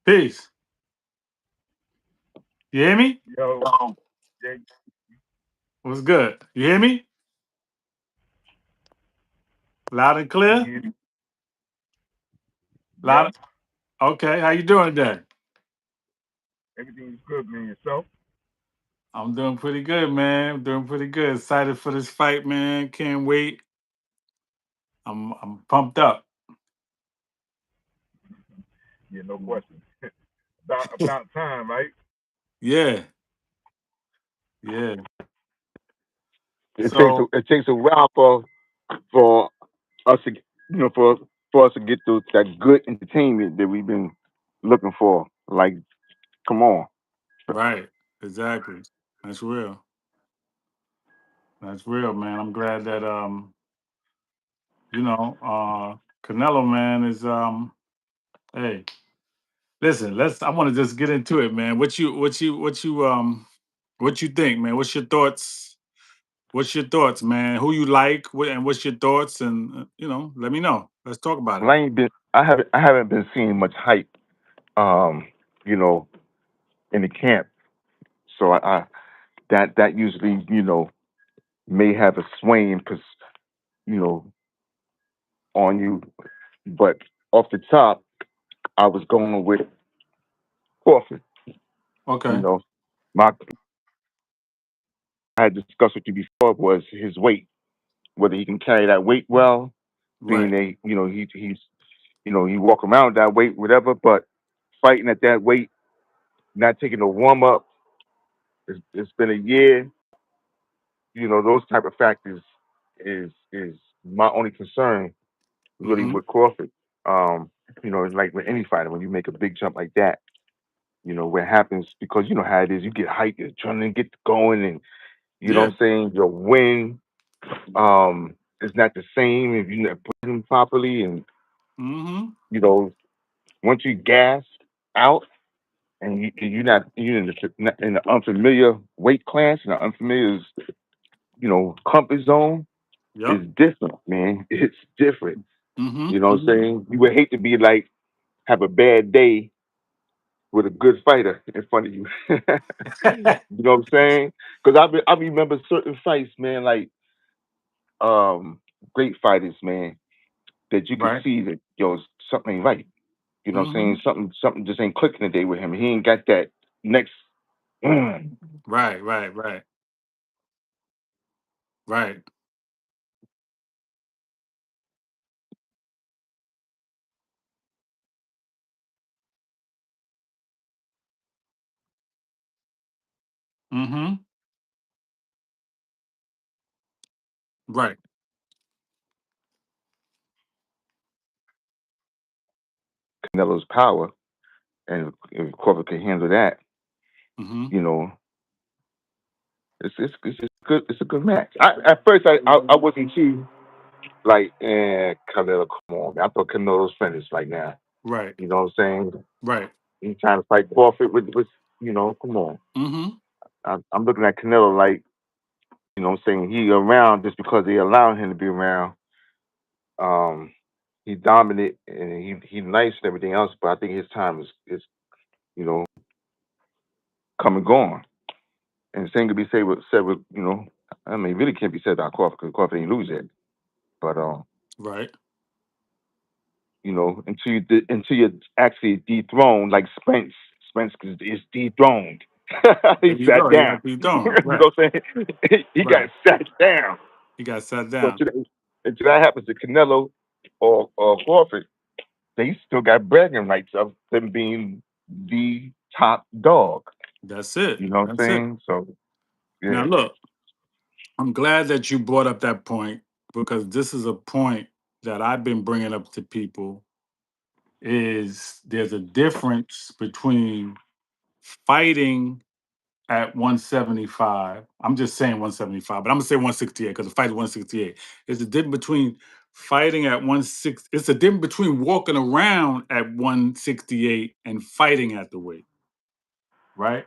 Peace. You hear me? Yo, yeah, What's good? You hear me? Loud and I can clear? hear you. Yep, Loud. Okay. How you doing today? everything's good, man. Yourself? I'm doing pretty good, man. I'm doing pretty good. Excited for this fight, man. Can't wait. I'm pumped up. Yeah, no question. About time, right? Yeah. Yeah. It takes So a while for us to for us to get to that good entertainment that we've been looking for. Like, come on, right. Exactly. That's real. That's real, man. I'm glad that Canelo, man, is hey, listen, I want to just get into it, man. What you think, man? What's your thoughts? What's your thoughts, man? Who you like, and what's your thoughts? And let me know. Let's talk about well, it. I haven't been seeing much hype, um, you know, in the camp. So I that usually may have a swaying, you know, on you. But off the top, I was going with Crawford. You Okay. know, my I had discussed with you before was his weight, whether he can carry that weight well, being Right. a he's he walk around that weight, whatever. But fighting at that weight, not taking a warm up, it's been a year. Those type of factors is my only concern really Mm-hmm. with Crawford. It's like with any fighter, when you make a big jump like that, what happens because you know how it is, you get hyped, you're trying to get going, and you know Yeah. what I'm saying, your win is not the same if you're not putting properly, and Mm-hmm. you know once you gas out and you're in the unfamiliar weight class and the unfamiliar comfort zone is Yep. different, man. It's different. You Mm-hmm. know what I'm saying? You would hate to be like have a bad day with a good fighter in front of you. You know what I'm saying? Because I remember certain fights, man, like great fighters, man, that you could Right. see that something ain't right. You know what I'm Mm-hmm. saying? Something just ain't clicking today with him. He ain't got that next. Mm, Right. Right. Right. Right. Mm-hmm. Right. Canelo's power, and if Crawford can handle that, Mm-hmm. you know, it's just good. It's a good match. At first, I wasn't too like, Canelo, come on, man. I thought Canelo's finished like now. Right. You know what I'm saying? Right. He's trying to fight Crawford with come on. Mm-hmm. I'm looking at Canelo like, what I'm saying, he around just because they allow him to be around. Um, he dominant and he nice and everything else, but I think his time is you know come and gone. And the same could be said with I mean, really can't be said about Crawford because Crawford ain't lose it. But Right. until you actually dethroned, like Spence is dethroned. There He you sat go. You down. got to be You done. know Right. what I'm saying? He got Right. sat down. He got sat So down. until that happens to Canelo or Crawford, they still got bragging rights of them being the top dog. That's it. You know what I'm That's it. saying? So Now yeah, look, I'm glad that you brought up that point because this is a point that I've been bringing up to people is there's a difference between fighting at 175. I'm just saying 175, but I'm gonna say 168 because the fight is 168. It's a difference between fighting at 160. It's a difference between walking around at 168 and fighting at the weight, right?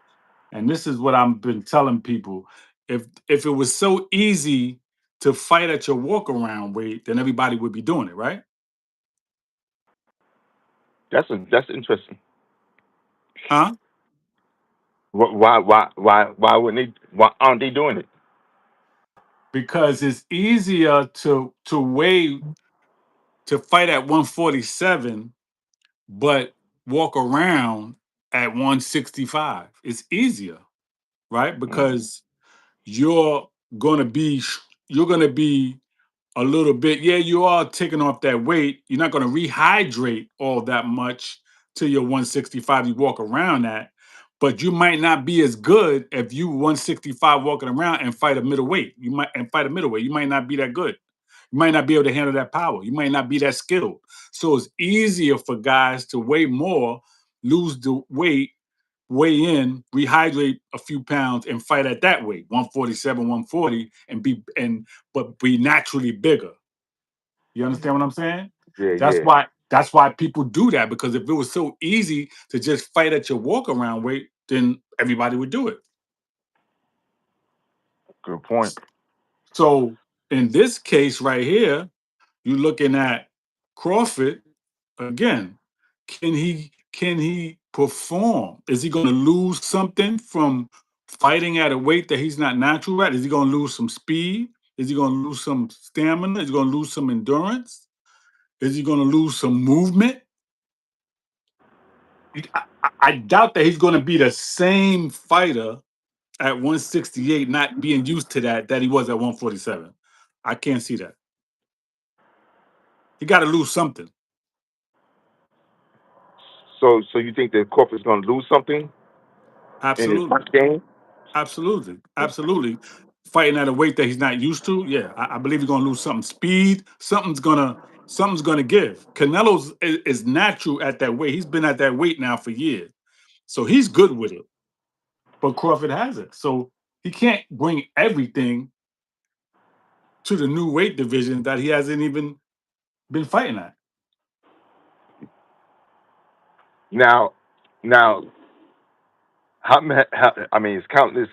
And this is what I've been telling people. If it was so easy to fight at your walk around weight, then everybody would be doing it, right? that's interesting. Huh? Why wouldn't they? Why aren't they doing it? Because it's easier to fight at 147, but walk around at 165. It's easier, right? Mm. Because you're gonna be you're gonna be a little bit, yeah, you are taking off that weight. You're not going to rehydrate all that much to your 165 you walk around at, but you might not be as good if you 165 walking around and fight a middleweight. You might not be that good. You might not be able to handle that power. You might not be that skilled. So it's easier for guys to weigh more, lose the weight, weigh in, rehydrate a few pounds, and fight at that weight, 147, 140, but be naturally bigger. You understand what I'm saying? Yeah, That's yeah. why people do that, because if it was so easy to just fight at your walk around weight, then everybody would do it. Good point. So in this case right here, you're looking at Crawford again. Can he perform? Is he going to lose something from fighting at a weight that he's not natural at? Is he going to lose some speed? Is he going to lose some stamina? Is he going to lose some endurance? Is he going to lose some movement? I doubt that he's going to be the same fighter at 168, not being used to that he was at 147. I can't see that. He got to lose something. So you think that Crawford's going to lose something in his Absolutely. punch game? Absolutely. Absolutely. Fighting at a weight that he's not used to. Yeah, I believe he's gonna lose something. Speed, something's gonna give. Canelo's is natural at that weight. He's been at that weight now for years. So he's good with it. But Crawford has it. So he can't bring everything to the new weight division that he hasn't even been fighting at. Now, now, I mean, it's countless.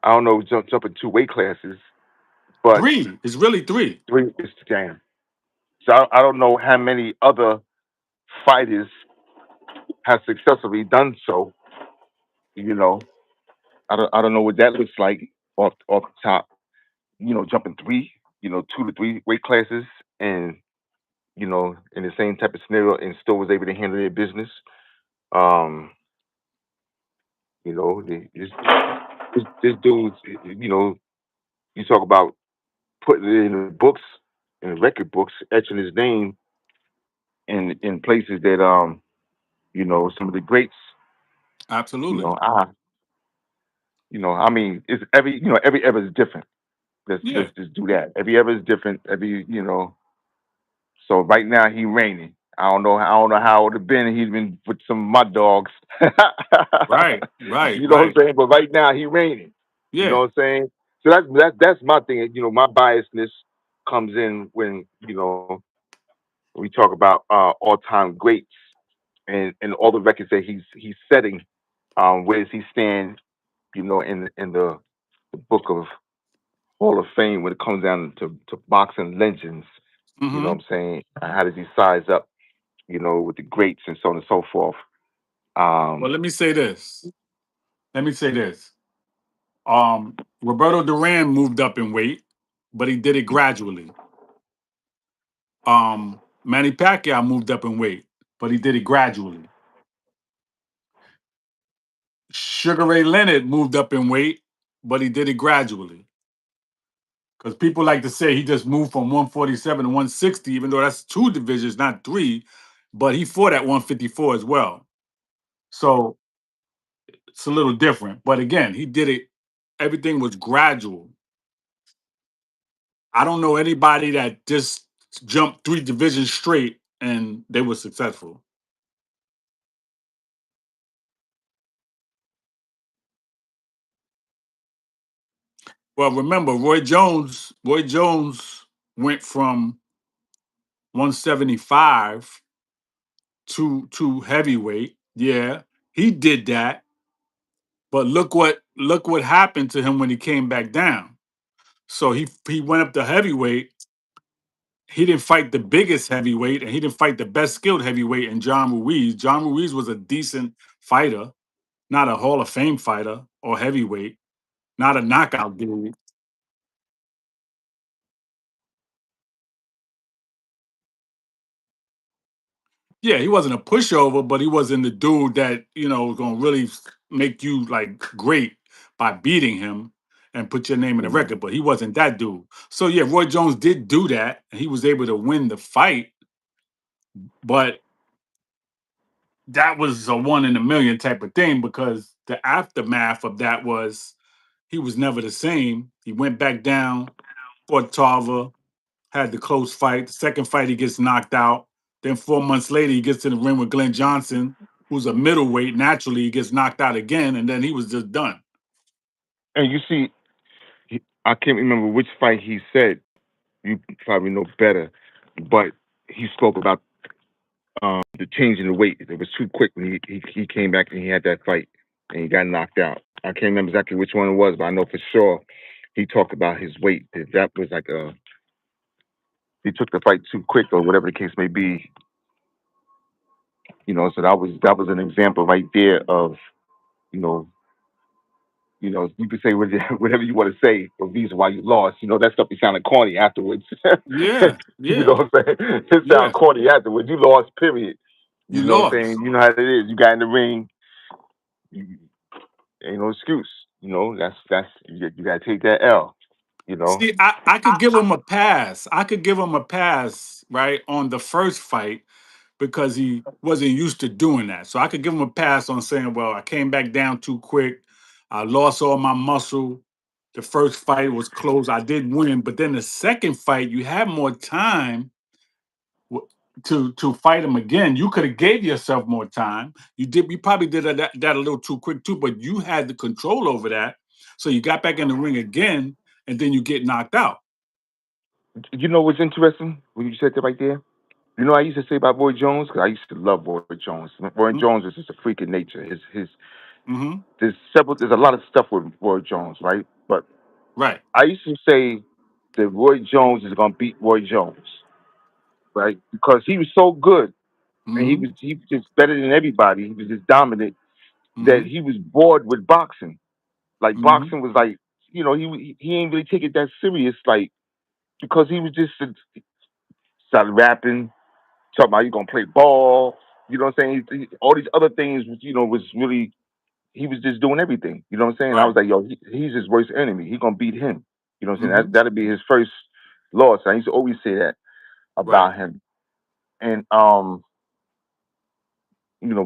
I don't know, jumping two weight classes, but Three. It's really three. three is the game. So I don't know how many other fighters have successfully done so. You know, I don't know what that looks like off the top. Jumping three, two to three weight classes, and in the same type of scenario, and still was able to handle their business. Um, this dude, you talk about putting it in the books, in the record books, etching his name in places that some of the greats, you Absolutely. know, I, I mean, it's every ever is different. Let's Yeah. just do that. Every ever is different. So right now he reigning. I don't know how it would have been. He's been with some of my dogs. Right. Right. You know what I'm Right. saying? But right now he reigning. You know Yeah. what I'm saying? So that's my thing. My biasness comes in when we talk about all time greats and all the records that he's setting. Where does he stand? In the book of Hall of Fame when it comes down to boxing legends. You know Hmm. what I'm saying? How does he size up? With the greats and so on and so forth. Well, Um, let me say this. Let me say this. Roberto Duran moved up in weight, but he did it gradually. Manny Pacquiao moved up in weight, but he did it gradually. Sugar Ray Leonard moved up in weight, but he did it gradually. Because people like to say he just moved from 147 to 160, even though that's two divisions, not three. But he fought at 154 as well. So it's a little different. But again, he did it, everything was gradual. I don't know anybody that just jumped three divisions straight and they were successful. Well, remember Roy Jones went from 175 to heavyweight. Yeah, he did that. But look what happened to him when he came back down. So he went up to heavyweight. He didn't fight the biggest heavyweight, and he didn't fight the best skilled heavyweight in John Ruiz. John Ruiz was a decent fighter, not a Hall of Fame fighter or heavyweight, not a knockout dude. Yeah, he wasn't a pushover, but he wasn't the dude that was gonna really make you like great by beating him and put your name in the Mhm. record. But he wasn't that dude. So yeah, Roy Jones did do that, and he was able to win the fight. But that was a one in a million type of thing because the aftermath of that was he was never the same. He went back down, fought Tarver, had the close fight. The second fight, he gets knocked out. Then 4 months later, he gets in the ring with Glenn Johnson, who's a middleweight. Naturally, he gets knocked out again, and then he was just done. And you see, I can't remember which fight he said. You probably know better, but he spoke about the change in the weight. It was too quick when he came back and he had that fight and he got knocked out. I can't remember exactly which one it was, but I know for sure he talked about his weight. That was like he took the fight too quick or whatever the case may be. So that was an example right there of you know you could say whatever you want to say the reason why you lost. That stuff be sounding corny afterwards. Yeah, You know yeah, what I'm saying? It sounds yeah. corny afterwards. You lost, period. You You know what I'm saying? lost. You know how it is. You got in the ring. You, ain't no excuse. That's you got to take that L. You know. See, I could give him a pass. I could give him a pass, right, on the first fight because he wasn't used to doing that. So I could give him a pass on saying, well, I came back down too quick. I lost all my muscle. The first fight was close. I did win, but then the second fight, you had more time w- to fight him again. You could have gave yourself more time. You did. You probably did that a little too quick too, but you had the control over that. So you got back in the ring again, and then you get knocked out. You know what's interesting when you said that right there? I used to say about Roy Jones because I used to love Roy Jones. Roy Jones is just a freak of nature. Mm-hmm. There's a lot of stuff with Roy Jones, right? But Right. I used to say that Roy Jones is gonna beat Roy Jones, right? Because he was so good and he Mm-hmm. was he was just better than everybody. He was just dominant that Mm-hmm. he was bored with boxing. Like Mm-hmm. boxing was like, he ain't really take it that serious, like because he was just started rapping, talking about you gonna play ball. You know what I'm saying? All these other things, was really he was just doing everything. You know what I'm saying? I was Right. like, yo, he's his worst enemy. He gonna beat him. You know what I'm saying? Mm-hmm. That'd be his first loss. I used to always say that Right. about him. And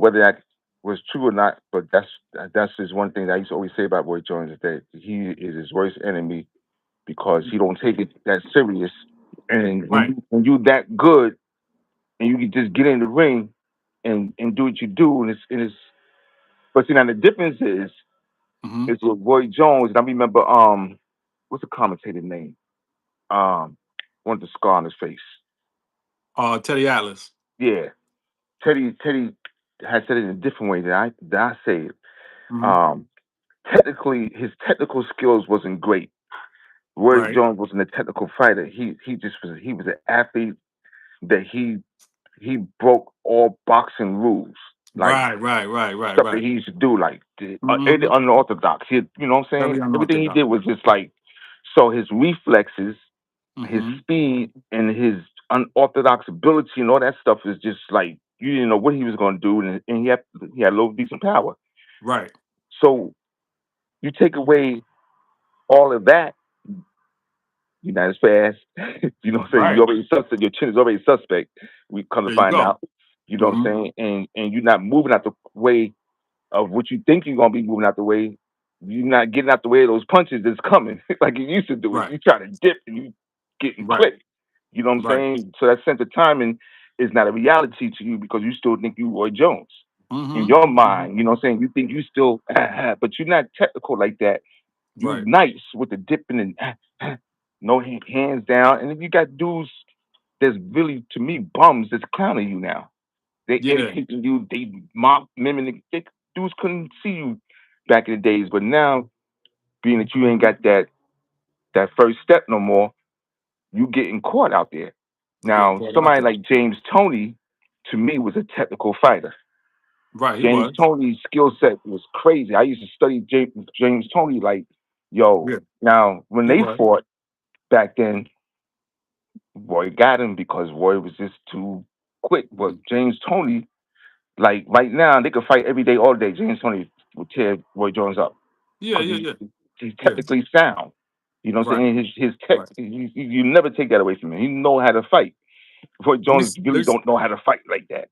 whether that was true or not, but that's just one thing that I used to always say about Roy Jones is that he is his worst enemy because he don't take it that serious. And when Right. you that good and you can just get in the ring and do what you do, and it's but see now the difference Mm-hmm. is with Roy Jones. And I remember what's the commentator name? Um, one with the scar on his face. Teddy Atlas. Yeah, Teddy has said it in a different way that I say it. Mm-hmm. Um, technically, his technical skills wasn't great. Roy Right. Jones wasn't a technical fighter. He was an athlete that he broke all boxing rules, like Right. Right. Right. Right. stuff that Right. he used to do, like Mm-hmm. unorthodox. You know what I'm saying? Very Everything he unorthodox. did was just like so. His reflexes, his Mm-hmm. speed, and his unorthodox ability, and all that stuff is just like you didn't know what he was going to do, and he had a little decent power. Right. So you take away all of that, you're not as fast. You know what I'm saying? You Right. already suspect. Your chin is already suspect. We come to There you find go. out. You know what Mm-hmm. I'm saying? And you're not moving out the way of what you think you're gonna be moving out the way. You're not getting out the way of those punches that's coming like you used to do it. Right. You try to dip and you getting Right. clipped. You know what I'm Right. saying? So that sense of timing is not a reality to you because you still think you Roy Jones in Mm-hmm. your Mm-hmm. mind. You know what I'm saying? You think you still, but you're not technical like that. You Right. nice with the dipping and no hands down. And then you got dudes that's really to me bums that's clowning you now. They Yeah. imitating you. They mock, mimicking. Dudes couldn't see you back in the days, but now being that you ain't got that first step no more, you getting caught out there. You get Now caught out somebody there. like James Toney, to me, was a technical fighter. Right, he James was. Tony's skill set was crazy. I used to study James Tony like, yo. Yeah, Now when he they was. fought back then, Roy got him because Roy was just too quick. But James Tony, like right now, they could fight every day, all day. James Tony would tear Roy Jones up Yeah, because yeah, yeah, he's yeah. technically sound. You know what I'm Right, saying? His tech, right. you never take that away from him. He know how to fight. Roy Let me Jones really let's don't know how to fight like that.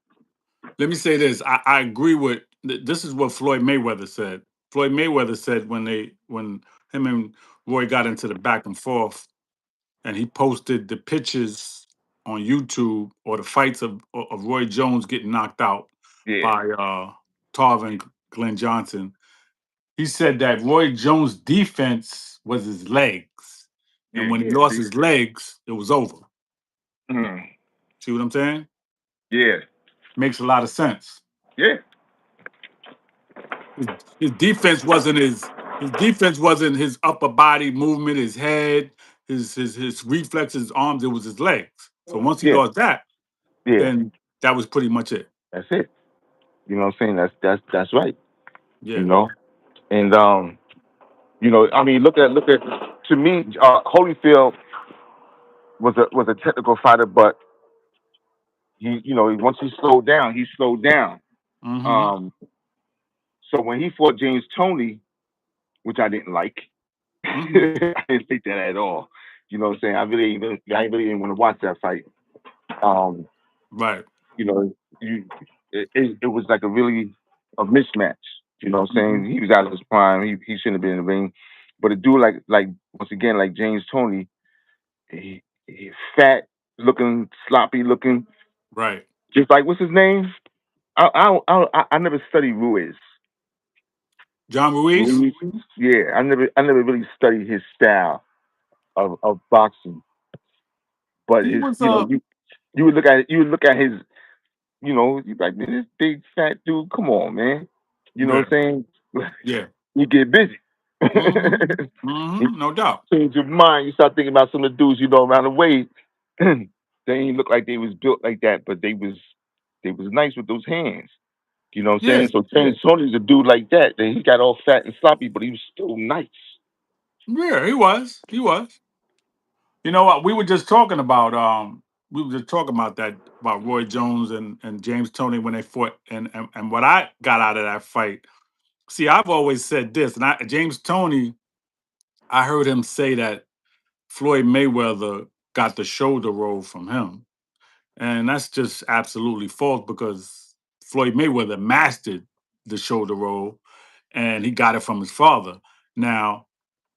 let me say this. I agree with this is what Floyd Mayweather said. Floyd Mayweather said when him and Roy got into the back and forth, and he posted the pictures on YouTube or the fights of Roy Jones getting knocked out Yeah, by Tarvin Glenn Johnson. He said that Roy Jones' defense was his legs, and yeah, when he lost his legs, it was over. mm, See what I'm saying? yeah, Makes a lot of sense. yeah, His, his defense wasn't his defense wasn't his upper body movement, his head, his reflexes, his arms. It was his legs. So once he yeah, lost that, yeah. then that was pretty much it. That's it. You know what I'm saying? That's right. You Yeah. know, and I mean, look at to me, Holyfield was a technical fighter, but once he slowed down, he slowed down. Mm-hmm. Um, so when he fought James Tony, which I didn't like, Mm-hmm. I didn't think that at all. You know what I'm saying? I really didn't want to watch that fight. Um, Right. you know, it was like a mismatch. You know what I'm Mm-hmm. saying? He was out of his prime. He shouldn't have been in the ring. But a dude like once again like James Tony, he fat looking, sloppy looking, Right. just like what's his name? I never studied Ruiz. John Ruiz. Ruiz? Yeah, I never really studied his style of boxing. But He his was you would look at his you like, man, this big fat dude, come on, man. You know yeah. what I'm saying? Yeah. You get busy. Mm-hmm. You Mm-hmm. No doubt. change your mind. You start thinking about some of the dudes you know around the way. They ain't look like they was built like that, but they was nice with those hands. You know what I'm Yeah. saying? So James Tony's a dude like that. That he got all fat and sloppy, but he was still nice. Yeah, he was. He was. You know what? We were just talking about that about Roy Jones and James Tony when they fought and what I got out of that fight. See, I've always said this, and James Tony, I heard him say that Floyd Mayweather got the shoulder roll from him. And that's just absolutely false because Floyd Mayweather mastered the shoulder roll and he got it from his father. Now,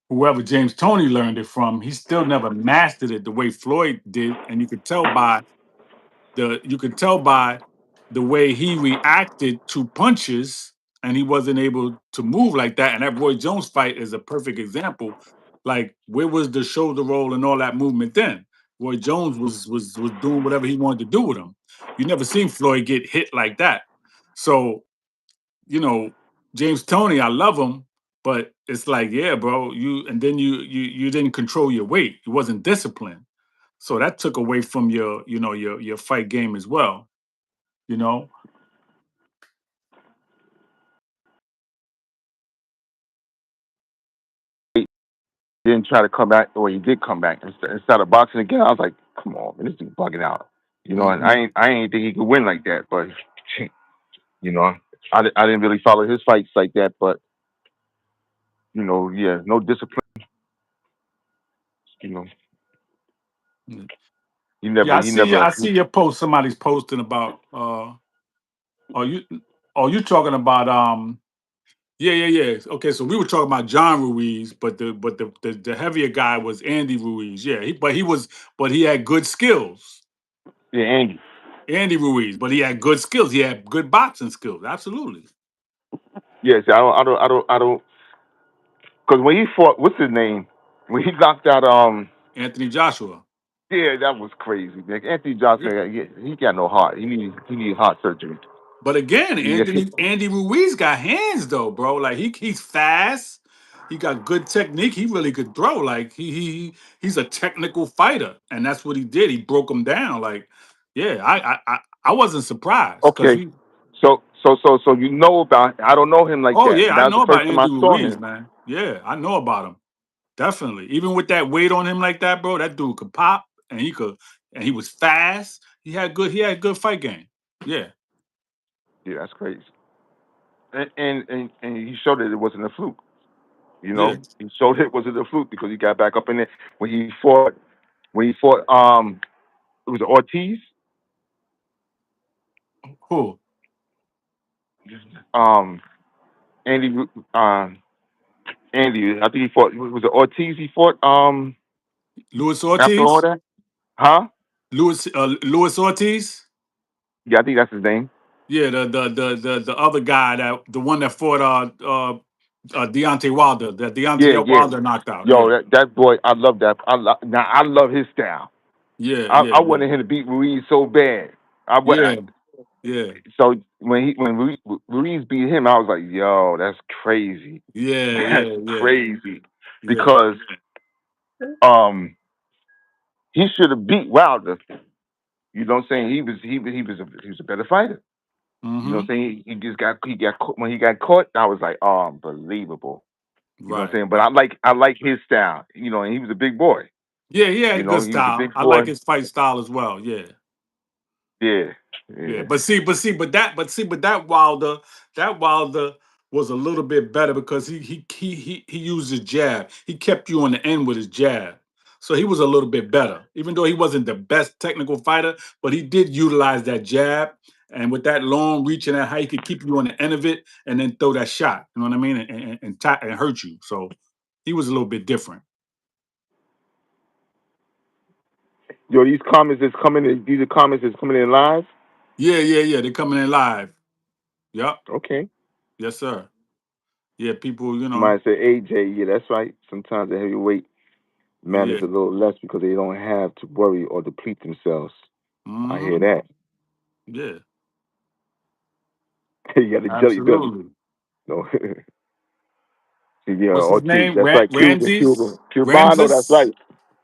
whoever James Tony learned it from, he still never mastered it the way Floyd did. And you could tell by the way he reacted to punches and he wasn't able to move like that. And that Roy Jones fight is a perfect example. Like, where was the shoulder roll and all that movement then? Roy Jones was doing whatever he wanted to do with him. You never seen Floyd get hit like that. So, you know, James Tony, I love him, but it's like, yeah, bro, you didn't control your weight. You wasn't disciplined. So that took away from your fight game as well. You know, Didn't try to come back, or he did come back and started boxing again. I was like, come on, man, this dude bugging out. And hmm I ain't think he could win like that. But you know, I didn't really follow his fights like that. But yeah, no discipline. You know, he yeah, never, I he see. never. I see your post. Somebody's posting about. Are you? Are you talking about? Yeah, yeah, yeah. Okay, so we were talking about John Ruiz, but the heavier guy was Andy Ruiz. Yeah, but he had good skills. Yeah, Andy. Andy Ruiz, but he had good skills. He had good boxing skills. Absolutely. Yes, I don't. Because when he fought, what's his name? When he knocked out, Anthony Joshua. yeah, that was crazy, man. Anthony Johnson, Yeah. he got no heart. He need heart surgery. But again, Yeah, Andy Ruiz got hands though, bro. Like he's fast. He got good technique. He really could throw. Like he's a technical fighter, and that's what he did. He broke him down. Like, yeah, I wasn't surprised because okay. he. So you know about? I don't know him like Oh that. yeah, I That was the know about first time I Andy saw Ruiz, him. man. Yeah, I know about him. Definitely. Even with that weight on him like that, bro, that dude could pop and he was fast. He had good fight game. Yeah. Yeah, that's crazy. And he showed that it wasn't a fluke. You Yeah. know, he showed it wasn't a fluke because he got back up in there when he fought. When he fought, it was Ortiz. Who? Um, Andy, Andy. I think he fought. Was it Ortiz? He fought. Luis After all Ortiz? that, huh? Luis Ortiz? Yeah, I think that's his name. Yeah, the other guy, the one that fought Deontay Wilder, that Yeah, Deontay yeah. Wilder knocked out. Yo, Yeah. that boy, I love that. Now I love his style. Yeah, I yeah, yeah. wanted him to beat Ruiz so bad. Yeah. Yeah. So when Ruiz beat him, I was like, yo, that's crazy. Yeah, That's yeah, yeah. crazy Yeah. because he should have beat Wilder. You know what I'm saying? He was a better fighter. You know what Mm-hmm. I'm saying? He got caught, when he got caught. I was like, oh, unbelievable. You know what I'm Right, saying? But right. I like his style. You know, and he was a big boy. Yeah, he had You a good know, he was a style. big I like boy. his fight style as well. Yeah. Yeah, Yeah, yeah. but that Wilder was a little bit better because he used his jab. He kept you on the end with his jab, so he was a little bit better. Even though he wasn't the best technical fighter, but he did utilize that jab, and with that long reach and that height, he could keep you on the end of it and then throw that shot. You know what I mean? And hurt you. So he was a little bit different. Yo, these comments is coming in. These are comments is coming in live. Yeah, yeah, yeah. They're coming in live. Yep. Okay. Yes, sir. Yeah, people. Somebody say AJ. Yeah, that's right. Sometimes the heavyweight matters Yeah. a little less because they don't have to worry or deplete themselves. I hear Hmm. that. Yeah. You got a jelly belly. Absolutely. No. See, yeah, What's his Ortiz. name? That's right. Ramses? Cubano. That's Ramses? right.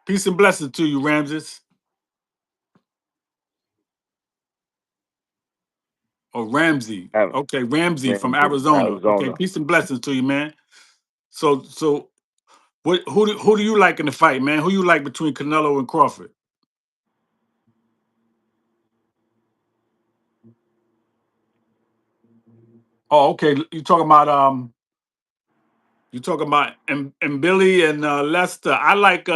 Peace and blessings to you, Ramses. Or Ramsey. Adam Okay, Ramsey from Ramsey, Arizona. Okay, Arizona. peace and blessings to you, man. So who do you like in the fight, man? Who you like between Canelo and Crawford? Oh, okay. You talking about and Lester. I like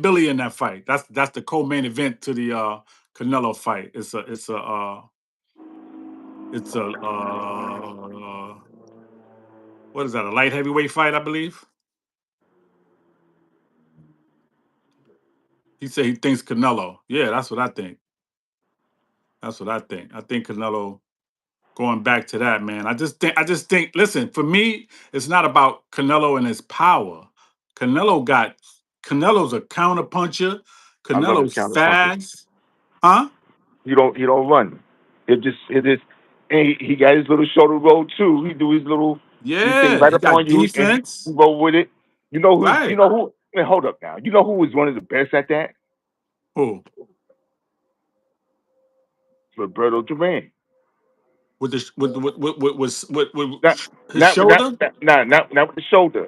Billy in that fight. That's the co-main event to the Canelo fight. It's a what is that? A light heavyweight fight, I believe. He said he thinks Canelo. Yeah, that's what I think. That's what I think. I think Canelo going back to that, man. I just think listen, for me, it's not about Canelo and his power. Canelo got Canelo's a counter puncher. I love his Canelo's counter punches. fast. Huh? He don't run. It just and he got his little shoulder roll too. He do his little he thing Yeah, right he up got on you and he defense. roll with it. You Right. know who man, hold up now. You know who was one of the best at that? Who? Roberto Duran. With the with Not his shoulder? not with the shoulder.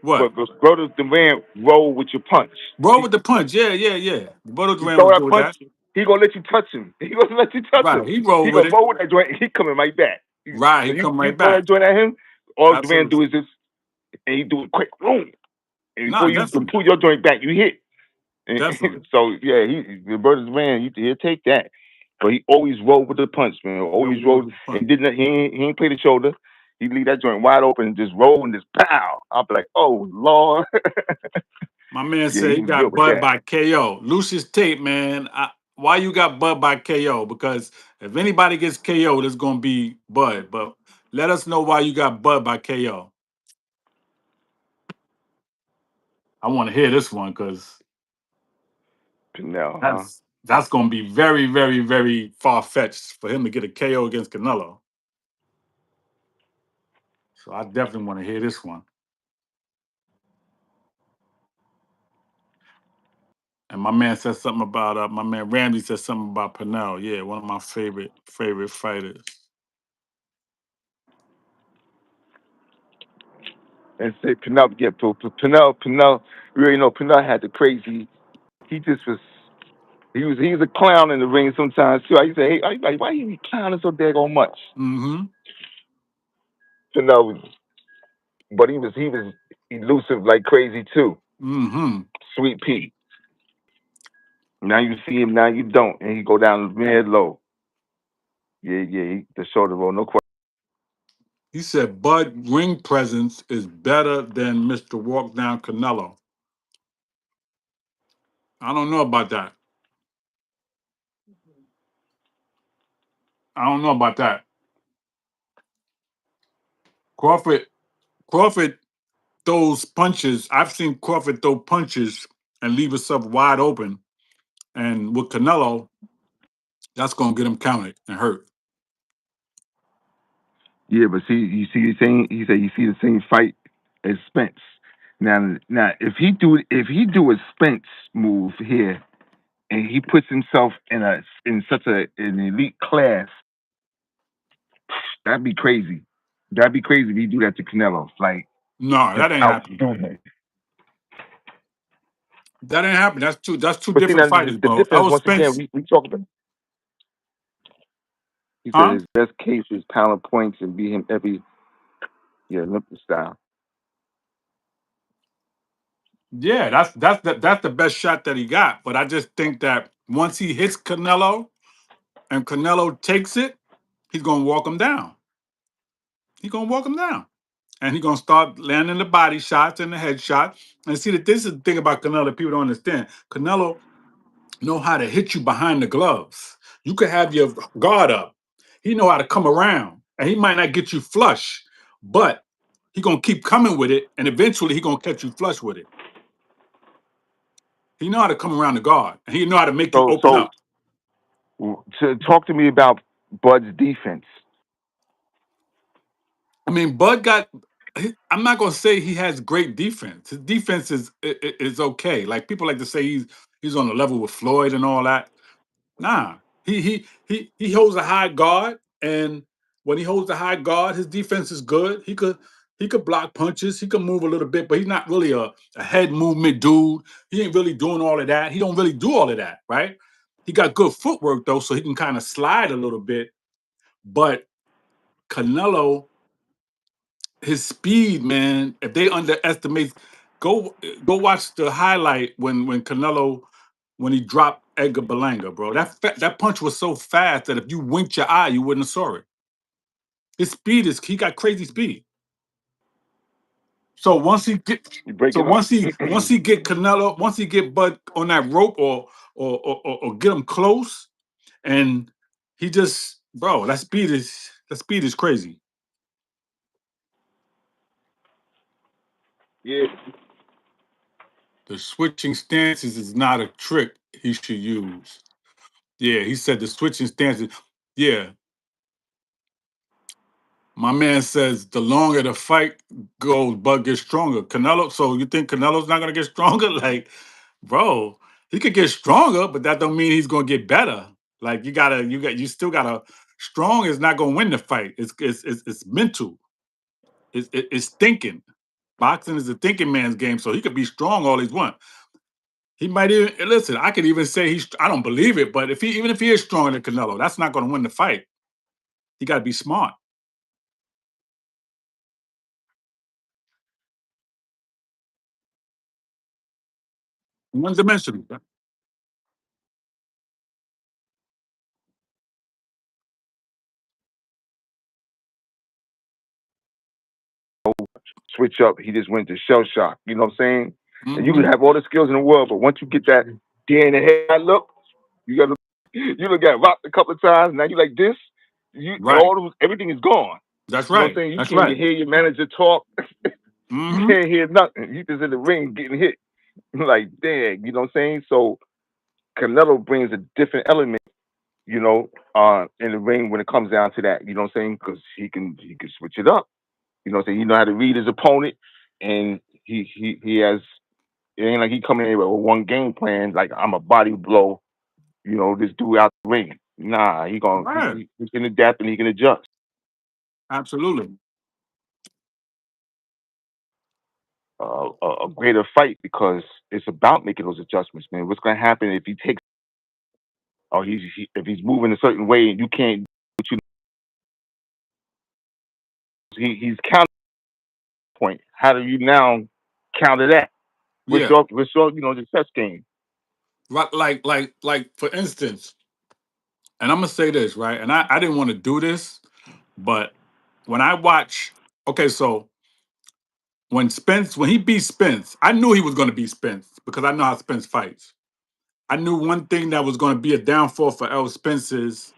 What? But Roberto Duran roll with your punch. Roll He with the punch. Yeah, yeah, yeah. Roberto you Duran throw was that good with punch, that. he gonna let you touch him. He gonna let you touch Right. him. He rolled He with gonna it. roll with that joint. He coming right back. Right. So He come you right throw that back. joint at him. All Duran Absolutely. do is this, and he do it quick, boom. And before Nah, you can definitely. pull your joint back, you hit. And Definitely. so yeah, Roberto's man. He'll take that, but he always rolled with the punch, man. He'll Always roll with rolled the punch. and didn't. He ain't play the shoulder. He leave that joint wide open and just roll and just pow. I'll be like, oh Lord, My man yeah, said he he was good got with butt that. by KO. Lucius Tate, man. Why you got Bud by KO? Because if anybody gets KO, it's gonna be Bud. But let us know why you got Bud by KO. I want to hear this one because Canelo, huh? that's gonna be very, very, very far fetched for him to get a KO against Canelo. So I definitely want to hear this one. And my man said something about my man Randy said something about Pernell. Yeah, one of my favorite fighters. and say Pinel, yeah, Pinel, you already know Pinel had the crazy. He just was. He was a clown in the ring sometimes too. I used to say, hey, like, why you be clowning so daggone much? Mm-hmm. Pinel, but he was elusive like crazy too. Mm-hmm. Sweet Pea. Now you see him, now you don't, and he go down mad low. Yeah, yeah, the shoulder roll, no question. He said Bud ring presence is better than Mr. Walk Down Canelo. I don't know about that. I don't know about that. Crawford Crawford throws punches. I've seen Crawford throw punches and leave himself wide open. And with Canelo, that's gonna get him counted and hurt. Yeah, but see, you see the same. He said you see the same fight as Spence. Now, if he do a Spence move here, and he puts himself in such an elite class, that'd be crazy. That'd be crazy if he do that to Canelo. Like No, just that ain't happening. outdo him. That ain't happening. That's two But see, different now fighters, the bro. difference Errol once again, Spence, we talk about. He said huh? his best case is pound of points and beat him every Olympic style. Yeah, that's the best shot that he got. But I just think that once he hits Canelo and Canelo takes it, he's gonna walk him down. He's gonna walk him down. And he's gonna start landing the body shots and the head shot. And see that this is the thing about Canelo that people don't understand. Canelo know how to hit you behind the gloves. You could have your guard up. He know how to come around. And he might not get you flush, but he gonna keep coming with it, and eventually he gonna catch you flush with it. He know how to come around the guard, and he know how to make you So open so up. to talk to me about Bud's defense. I mean, Bud got. I'm not gonna say he has great defense. His defense is okay. Like people like to say he's on the level with Floyd and all that. Nah, he holds a high guard, and when he holds a high guard, his defense is good. He could block punches. He can move a little bit, but he's not really a head movement dude. He ain't really doing all of that. He don't really do all of that, right? He got good footwork though, so he can kind of slide a little bit. But Canelo, his speed, man. If they underestimate, go watch the highlight when Canelo when he dropped Edgar Berlanga, bro. That punch was so fast that if you winked your eye, you wouldn't have saw it. His speed is he got crazy speed. So once he get You break so it up. once he get Canelo, once he get Bud on that rope or get him close, and he just bro, that speed is crazy. Yeah, The switching stances is not a trick he should use. Yeah, he said the switching stances. Yeah, my man says the longer the fight goes, Bud gets stronger. Canelo, so you think Canelo's not gonna get stronger? Like, bro, he could get stronger, but that don't mean he's gonna get better. Like you still gotta. Strong is not gonna win the fight. It's mental. It's thinking. Boxing is a thinking man's game, so he could be strong all he's want. He might even listen. I could even say he's. I don't believe it, but even if he is stronger than Canelo, that's not going to win the fight. He got to be smart, one dimensional. switch up. He just went to shell shock. You know what I'm saying? And you can Hmm. have all the skills in the world, but once you get that deer in the head look, you got to you done got rocked a couple of times. Now you like this. Right. Everything is gone. That's You know what I'm right. saying? You That's can't even right. hear your manager talk. You Hmm. can't hear nothing. You just in the ring getting hit. Like, dang, you know what I'm saying? So Canelo brings a different element, in the ring when it comes down to that. You know what I'm saying? Because he can switch it up. You know what I'm saying? He know how to read his opponent, and he has. It ain't like he come in here with one game plan. Like I'm a body blow. This dude out the ring. Nah, Right. he can adapt and he can adjust. Absolutely. a greater fight because it's about making those adjustments, man. What's going to happen if he takes or if he's moving a certain way and you can't, you he's counter point. How do you now counter that? Yeah, What's your the chess game? right. Like for instance, and I'm gonna say this right, and I didn't want to do this, but when I watch, okay, so when he beat Spence, I knew he was gonna beat Spence because I know how Spence fights. I knew one thing that was gonna be a downfall for Errol Spence is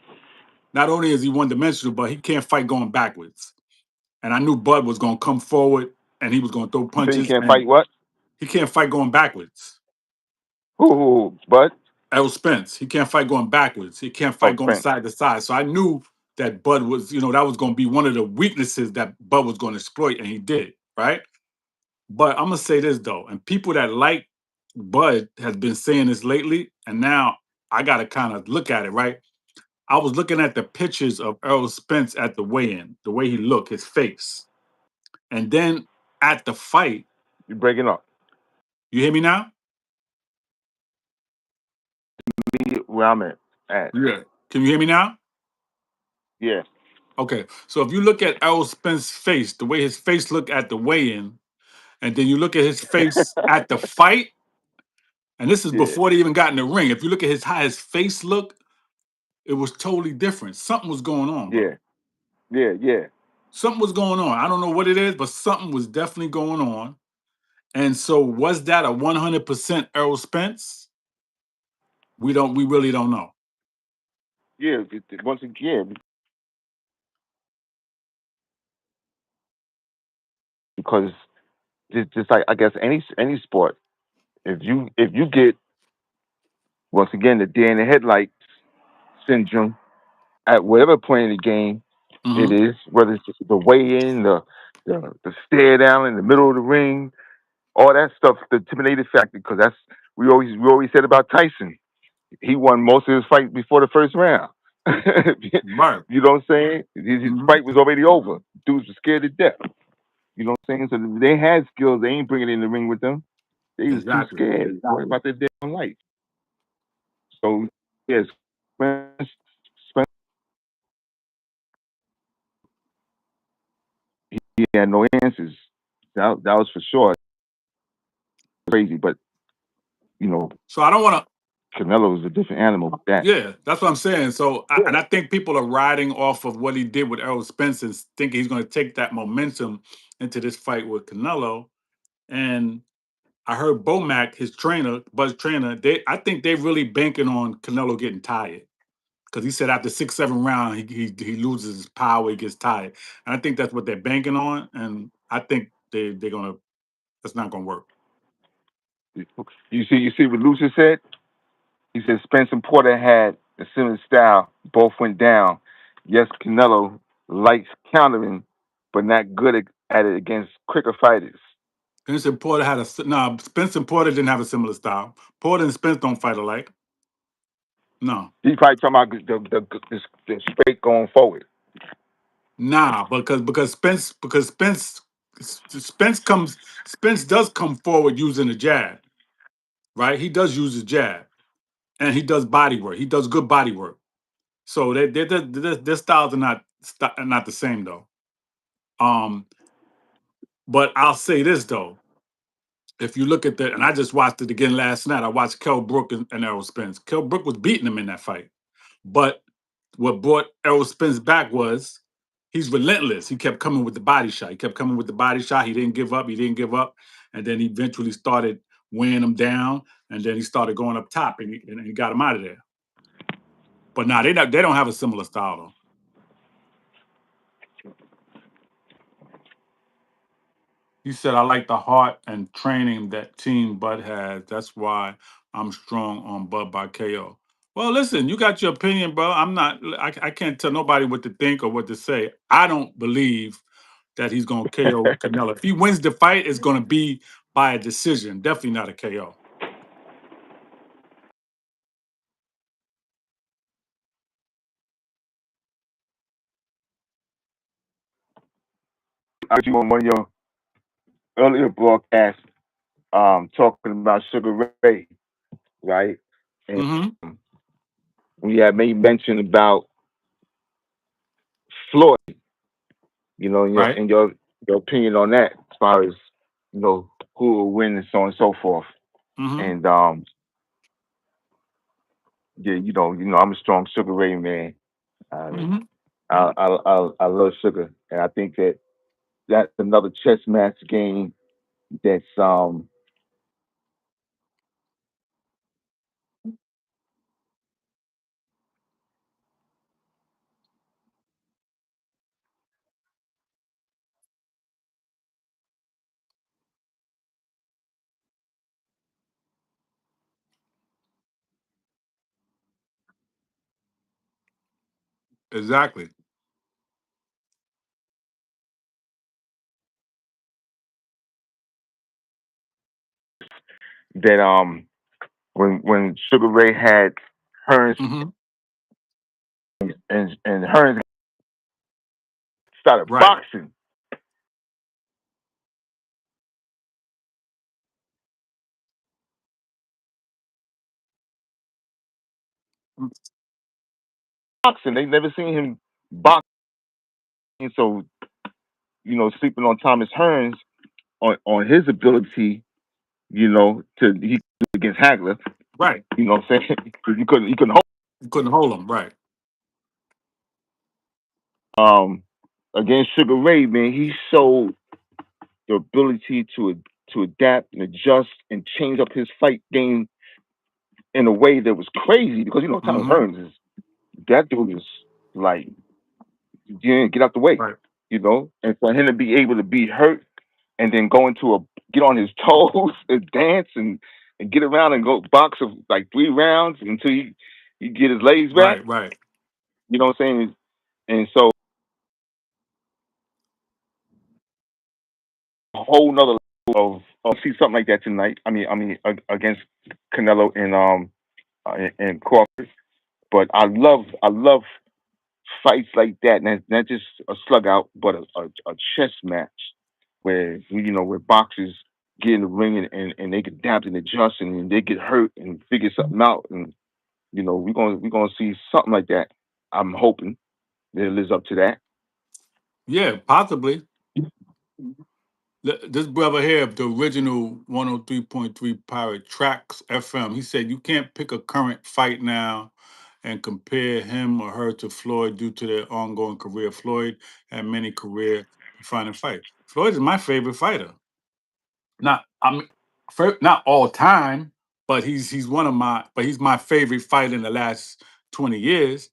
not only is he one dimensional, but he can't fight going backwards. And I knew Bud was gonna come forward and he was gonna throw You say he punches, can't and fight what? he can't fight going backwards. But Errol Spence, he can't fight going backwards. He can't oh fight going Spence. side to side. So I knew that Bud was, that was going to be one of the weaknesses that Bud was going to exploit, and he did, right? But I'm gonna say this though, and people that like Bud has been saying this lately, and now I got to kind of look at it, right? I was looking at the pictures of Errol Spence at the weigh-in, the way he looked, his face, and then at the fight. You're breaking up. You hear me now? Me where I'm at. Yeah. Can you hear me now? Yeah. Okay, so if you look at Errol Spence's face, the way his face looked at the weigh-in, and then you look at his face at the fight, and this is Yeah. before they even got in the ring. If you look at how his face looked, it was totally different. Something was going on, bro. Yeah. Yeah. Yeah. Something was going on. I don't know what it is, but something was definitely going on. And so, was that a 100% Errol Spence? We really don't know. Yeah. Once again, because just like I guess any sport, if you get once again the deer in the headlights syndrome at whatever point in the game it Hmm. is, whether it's the weigh in, the stare down in the middle of the ring, all that stuff, the intimidating factor, because that's we always said about Tyson. He won most of his fight before the first round. Right. You know what I'm saying? His Hmm. fight was already over. Dudes were scared to death. You know what I'm saying? So they had skills. They ain't bringing it in the ring with them. They was too Exactly. scared. Worried about their damn life. So yes, Spence, he had no answers. That was for sure crazy. But you know, So I don't want to. Canelo is a different animal with that. Yeah, that's what I'm saying. So, and I think people are riding off of what he did with Errol Spence and thinking he's going to take that momentum into this fight with Canelo. And I heard Bomac, his trainer, Buzz trainer, I think they're really banking on Canelo getting tired because he said after 6, 7 rounds he loses his power, he gets tired, and I think that's what they're banking on. And I think they're gonna that's not gonna work. You see what Lucius said? He said Spence and Porter had a similar style. Both went down. Yes, Canelo likes countering, but not good at it against quicker fighters. Spence and Porter had a no. Spence and Porter didn't have a similar style. Porter and Spence don't fight alike. No. He probably talking about the straight going forward. Nah, because Spence does come forward using the jab, right? He does use his jab, and he does body work. He does good body work. So their styles are not the same though. Um, but I'll say this though: if you look at and I just watched it again last night. I watched Kell Brook and Errol Spence. Kell Brook was beating him in that fight. But what brought Errol Spence back was he's relentless. He kept coming with the body shot. He kept coming with the body shot. He didn't give up. He didn't give up. And then he eventually started weighing him down. And then he started going up top and he got him out of there. But now they don't have a similar style though. He said, I like the heart and training that Team Bud has. That's why I'm strong on Bud by KO. Well, listen, you got your opinion, bro. I can't tell nobody what to think or what to say. I don't believe that he's going to KO Canelo. If he wins the fight, it's going to be by a decision. Definitely not a KO. I you on one of your earlier broadcast talking about Sugar Ray, right? And Mm-hmm. we had made mention about Floyd, Right. in your opinion on that, as far as who will win and so on and so forth. Mm-hmm. And yeah, I'm a strong Sugar Ray man. Uh, Mm-hmm. I love Sugar, and I think that that's another chess match game that's Exactly. that when Sugar Ray had Hearns Mm-hmm. and Hearns started Right. boxing. Boxing, they never seen him boxing. So sleeping on Thomas Hearns on his ability, to he against Hagler. Right. You know what I'm saying? 'Cause he couldn't hold. You couldn't hold them. Right. Um, Against Sugar Ray, man, he showed the ability to adapt and adjust and change up his fight game in a way that was crazy because Thomas Mm-hmm. Hearns is that dude is like, yeah, get out the way, Right. and for him to be able to be hurt and then go into a get on his toes and dance and get around and go box of like 3 rounds until he get his legs back. Right. Right. You know what I'm saying? And so a whole nother level of see something like that tonight. Against Canelo and Crawford. But I love fights like that, and not just a slug out, but a chess match where boxers get in the ring and they can adapt and adjust and they get hurt and figure something out, and we're gonna see something like that. I'm hoping that it lives up to that. Yeah. Possibly. This brother here, the original 103.3 Pirate Tracks FM, he said you can't pick a current fight now and compare him or her to Floyd due to their ongoing career. Floyd had many career defining fights. Floyd is my favorite fighter. Not not all time, but he's my favorite fighter in the last 20 years.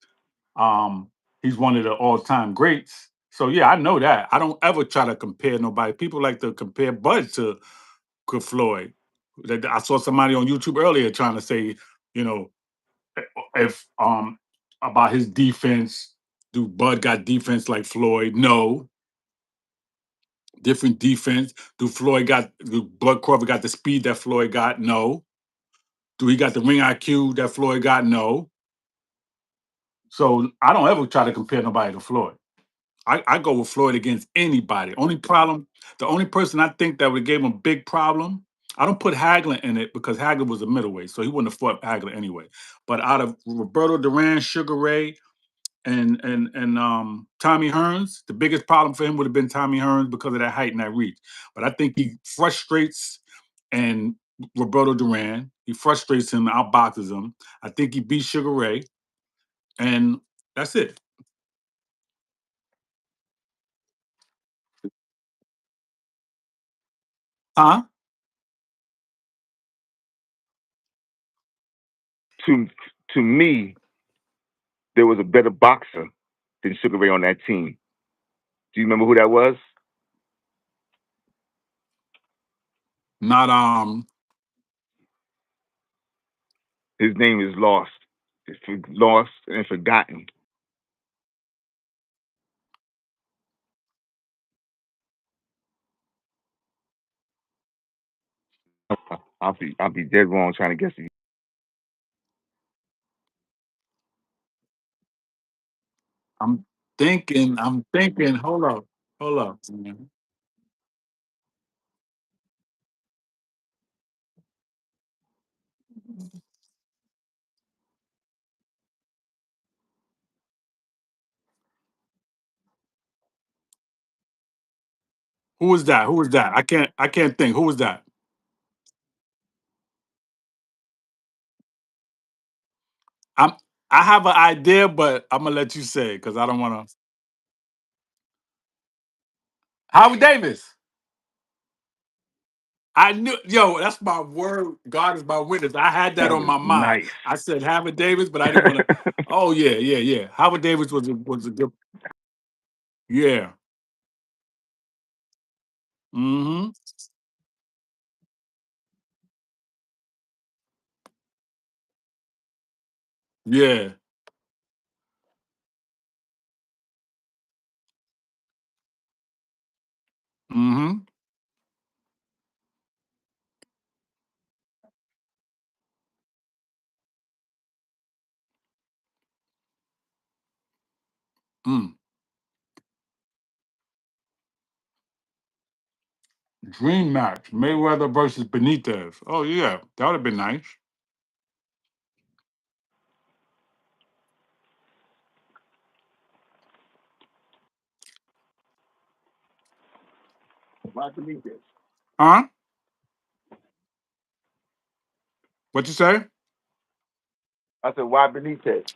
Um, he's one of the all-time greats. So yeah, I know that. I don't ever try to compare nobody. People like to compare Bud to Floyd. I saw somebody on YouTube earlier trying to say, you know, if about his defense. Do Bud got defense like Floyd? No, different defense. Do Bud Crawford got the speed that Floyd got? No. Do he got the ring IQ that Floyd got? No. So I don't ever try to compare nobody to Floyd. I go with Floyd against anybody. The only person I think that would give him a big problem, I don't put Hagler in it because Hagler was a middleweight, so he wouldn't have fought Hagler anyway. But out of Roberto Duran, Sugar Ray, and Tommy Hearns, the biggest problem for him would have been Tommy Hearns because of that height and that reach. But I think he frustrates and Roberto Duran. He frustrates him, outboxes him. I think he beats Sugar Ray, and that's it. Huh? To to me, there was a better boxer than Sugar Ray on that team. Do you remember who that was? Not His name is lost. It's lost and forgotten. I'll be dead wrong trying to guess it. I'm thinking, hold up, man. Who was that? Who was that? I can't think. Who was that? I'm I have an idea, but I'm gonna let you say it because I don't want to. Howard Davis. I knew, yo, that's my word. God is my witness. I had that That on was my mind. nice. I said Howard Davis, but I didn't want to. Oh yeah, yeah, yeah. Howard Davis was a good. Yeah. Mm-hmm. Yeah. Mm-hmm. Mm. Dream match: Mayweather versus Benitez. Oh yeah, that would have been nice. Why Benitez? Huh? What you say? I said, why Benitez?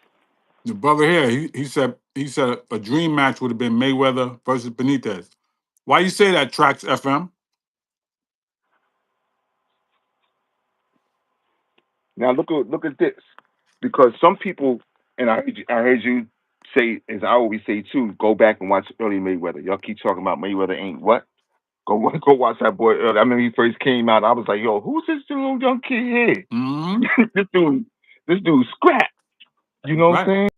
The brother here, he said a dream match would have been Mayweather versus Benitez. Why you say that, Tracks FM? Now look at this, because some people, and I heard you say, as I always say too, go back and watch early Mayweather. Y'all keep talking about Mayweather ain't what? Go watch that boy early. I remember he first came out. I was like, yo, who's this little young kid here? Mm-hmm. this dude, this dude scrap. You know what I'm Right. saying?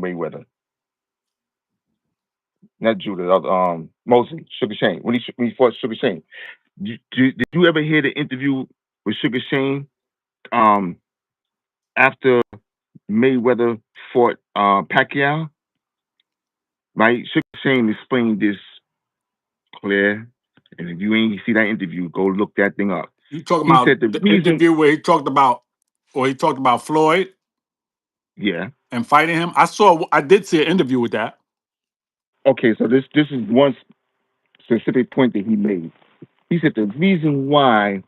Mayweather, not Judah, Mosley, Sugar Shane. When he fought Sugar Shane, did you ever hear the interview with Sugar Shane after Mayweather fought Pacquiao? Right? Sugar Shane explained this clear, and if you ain't see that interview, go look that thing up. You talking He about said the the reason, interview where he talked about Floyd yeah, and fighting him? I did see an interview with that. okay, so this is one specific point that he made. He said the reason why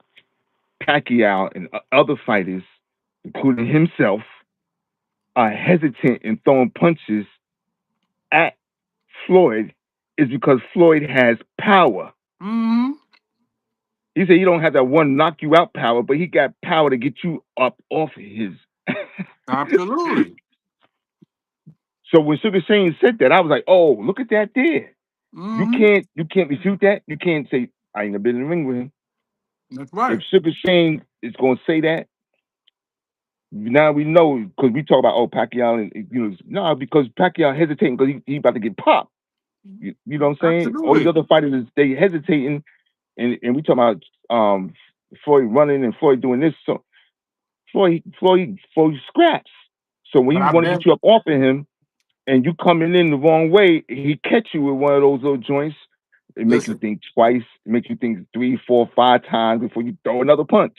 Pacquiao and other fighters, including himself, are hesitant in throwing punches at Floyd is because Floyd has power. Mm-hmm. He said he don't have that one knock you out power, but he got power to get you up off his. Absolutely. So when Sugar Shane said that, I was like, oh, look at that there. Mm-hmm. You can't refute that. You can't say I ain't never been in the ring with him. That's If right. Sugar Shane is gonna say that, now we know because we talk about Pacquiao and no, because Pacquiao hesitating because he about to get popped. You know what I'm saying? All these Absolutely. other fighters they hesitating, and we talk about Floyd running and Floyd doing this. So Floyd scraps. So when But he I've want to get been you up off of him, and you coming in the wrong way, he catch you with one of those little joints. It make you listen. think twice. It make you think 3, 4, 5 times before you throw another punch.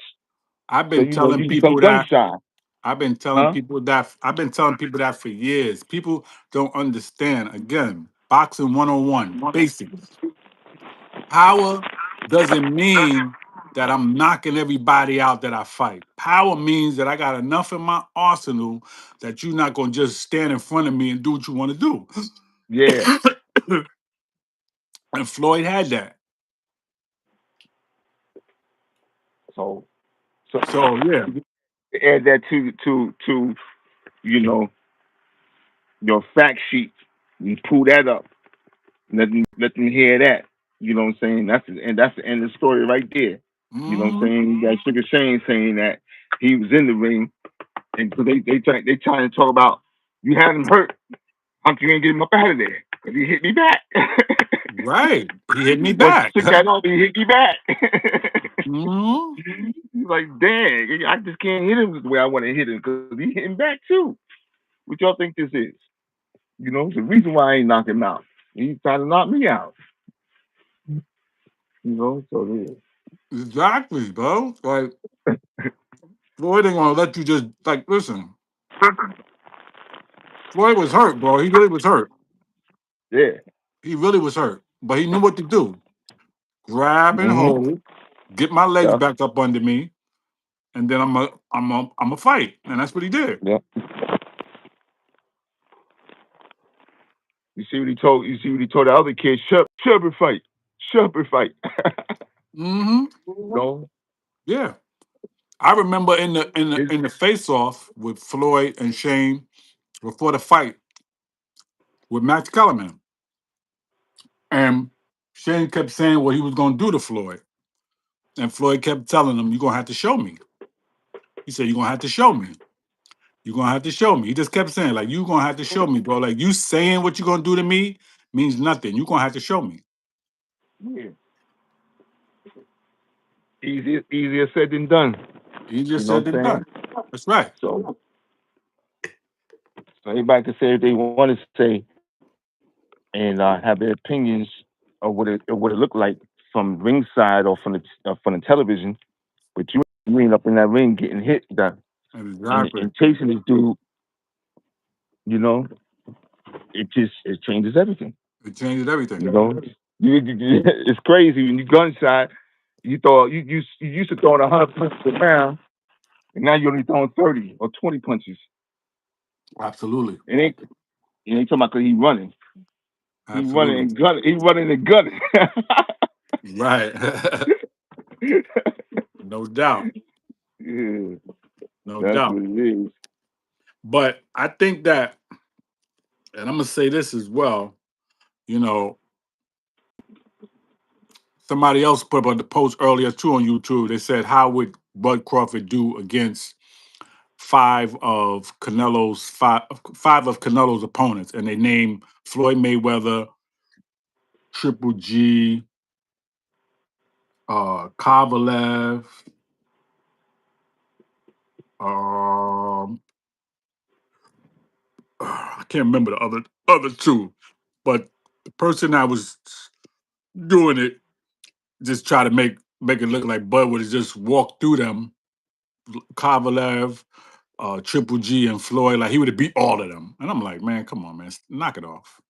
I've So been telling you become people gun that. shy, huh? I've been telling people that for years. People don't understand. Again, boxing 101, basics. Power doesn't mean that I'm knocking everybody out that I fight. Power means that I got enough in my arsenal that you're not gonna just stand in front of me and do what you want to do. Yeah. And Floyd had that. So so So yeah. add that to you know your fact sheet. You pull that up. Let them hear that. You know what I'm saying? That's the end of the story right there. You know what I'm Hmm. saying? You got Sugar Shane saying that he was in the ring, and so they trying to talk about you had him hurt. How come you ain't get him up out of there? Because he hit me back. Right. He hit me Once back. he took that off, he hit me back. Hmm. He's like, dang, I just can't hit him the way I want to hit him because he hit him back too. What y'all think this is? You know, the reason why I ain't knock him out. He's trying to knock me out. You know, so yeah. Exactly, bro. Like Floyd ain't gonna let you just like listen. Floyd was hurt, bro. He really was hurt. Yeah. He really was hurt, but he knew what to do: grab and Mm-hmm. hold, get my legs Yeah. back up under me, and then I'm a fight, and that's what he did. Yeah. You see what he told. You see what he told the other kid. Shut up and fight. Shut up and fight. Hmm. No. Yeah, I remember in the in the It's, in the face off with Floyd and Shane before the fight with Max Kellerman, and Shane kept saying what he was gonna do to Floyd, and Floyd kept telling him, "You're gonna have to show me." He said, "You're gonna have to show me. You're gonna have to show me." He just kept saying, like, "You're gonna have to show me, bro. Like, you saying what you're gonna do to me means nothing. You're gonna have to show me." yeah. Easier said than done. Easier You know said what than I'm saying? done. That's right. So anybody can say what they want to say and have their opinions of what it looked like from ringside or from the television. But you ain't up in that ring getting hit Exactly. and chasing this dude. You know, it changes everything. It changes everything. You know, it's crazy when you gunshot. You used to throwing 100 punches around, and now you're only throwing 30 or 20 punches. Absolutely. It ain't talking about 'cause he running. He running Absolutely. and gunning. He running and gunning. Right. No doubt. Yeah, No that's doubt. what it is. But I think that, and I'm gonna say this as well, you know, somebody else put up the post earlier too on YouTube. They said, how would Bud Crawford do against five of Canelo's opponents? And they named Floyd Mayweather, Triple G, Kovalev, um, I can't remember the other two, but the person that was doing it just try to make it look like Bud would have just walked through them, Kovalev, Triple G, and Floyd, like he would have beat all of them. And I'm like, man, come on, man, knock it off,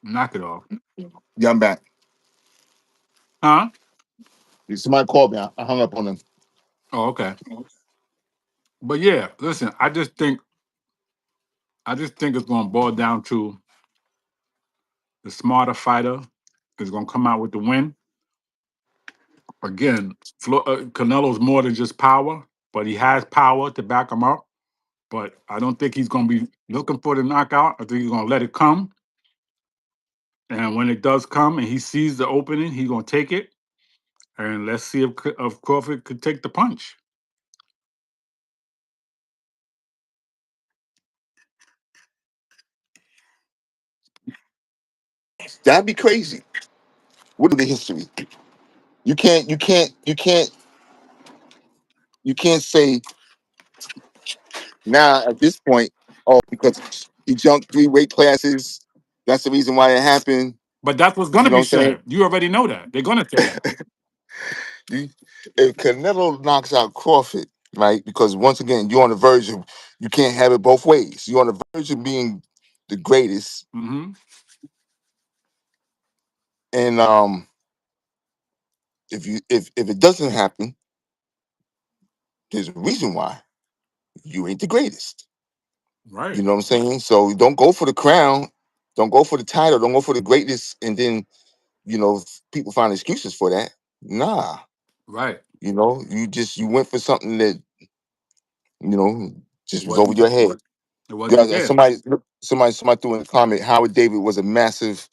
knock it off, Yeah, I'm back. huh? Somebody called me. I hung up on them. Oh, okay. But yeah, listen, I just think it's going to boil down to the smarter fighter is going to come out with the win. Again, Canelo's more than just power, but he has power to back him up. But I don't think he's going to be looking for the knockout. I think he's going to let it come. And when it does come and he sees the opening, he's going to take it. And let's see if Crawford could take the punch. That'd be crazy. What is the history? You can't. You can't. You can't. You can't say now at this point. Oh, because he jumped 3 weight classes. That's the reason why it happened. But that's what's going You to know be what I'm saying? said. You already know that. They're going to say that. You- If Canelo knocks out Crawford, right? Because once again, you're on the verge of you can't have it both ways. You're on the verge of being the greatest, Hmm. and if it doesn't happen, there's a reason why you ain't the greatest. You Right. know what I'm saying? So don't go for the crown, don't go for the title, don't go for the greatness, and then people find excuses for that. Nah, Right. you went for something that you know It just was over wasn't. your head. It wasn't Yeah, there. somebody threw in a comment. Howard David was a massive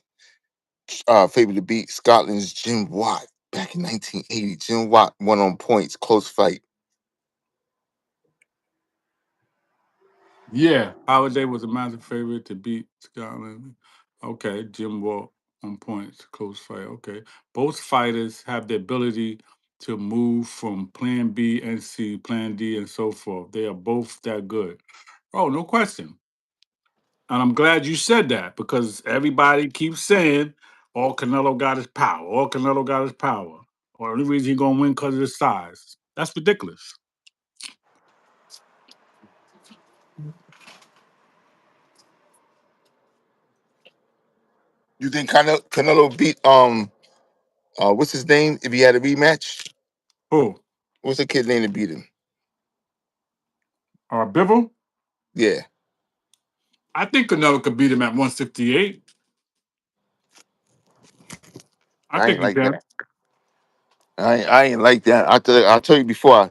favorite to beat Scotland's Jim Watt back in 1980. Jim Watt won on points, close fight. Yeah, Holiday was a massive favorite to beat Scotland. Okay, Jim Walt on points, close fight. Okay, both fighters have the ability to move from Plan B and C, Plan D, and so forth. They are both that good. Oh, no question. And I'm glad you said that because everybody keeps saying all Canelo got is power. All Canelo got is power. Or the only reason he gonna win because of his size. That's ridiculous. You think Canelo beat what's his name if he had a rematch? Who? What's the kid name that beat him? Bivol? Yeah, I think Canelo could beat him at 168. I I think ain't he like can. that. I ain't like that. I tell you before.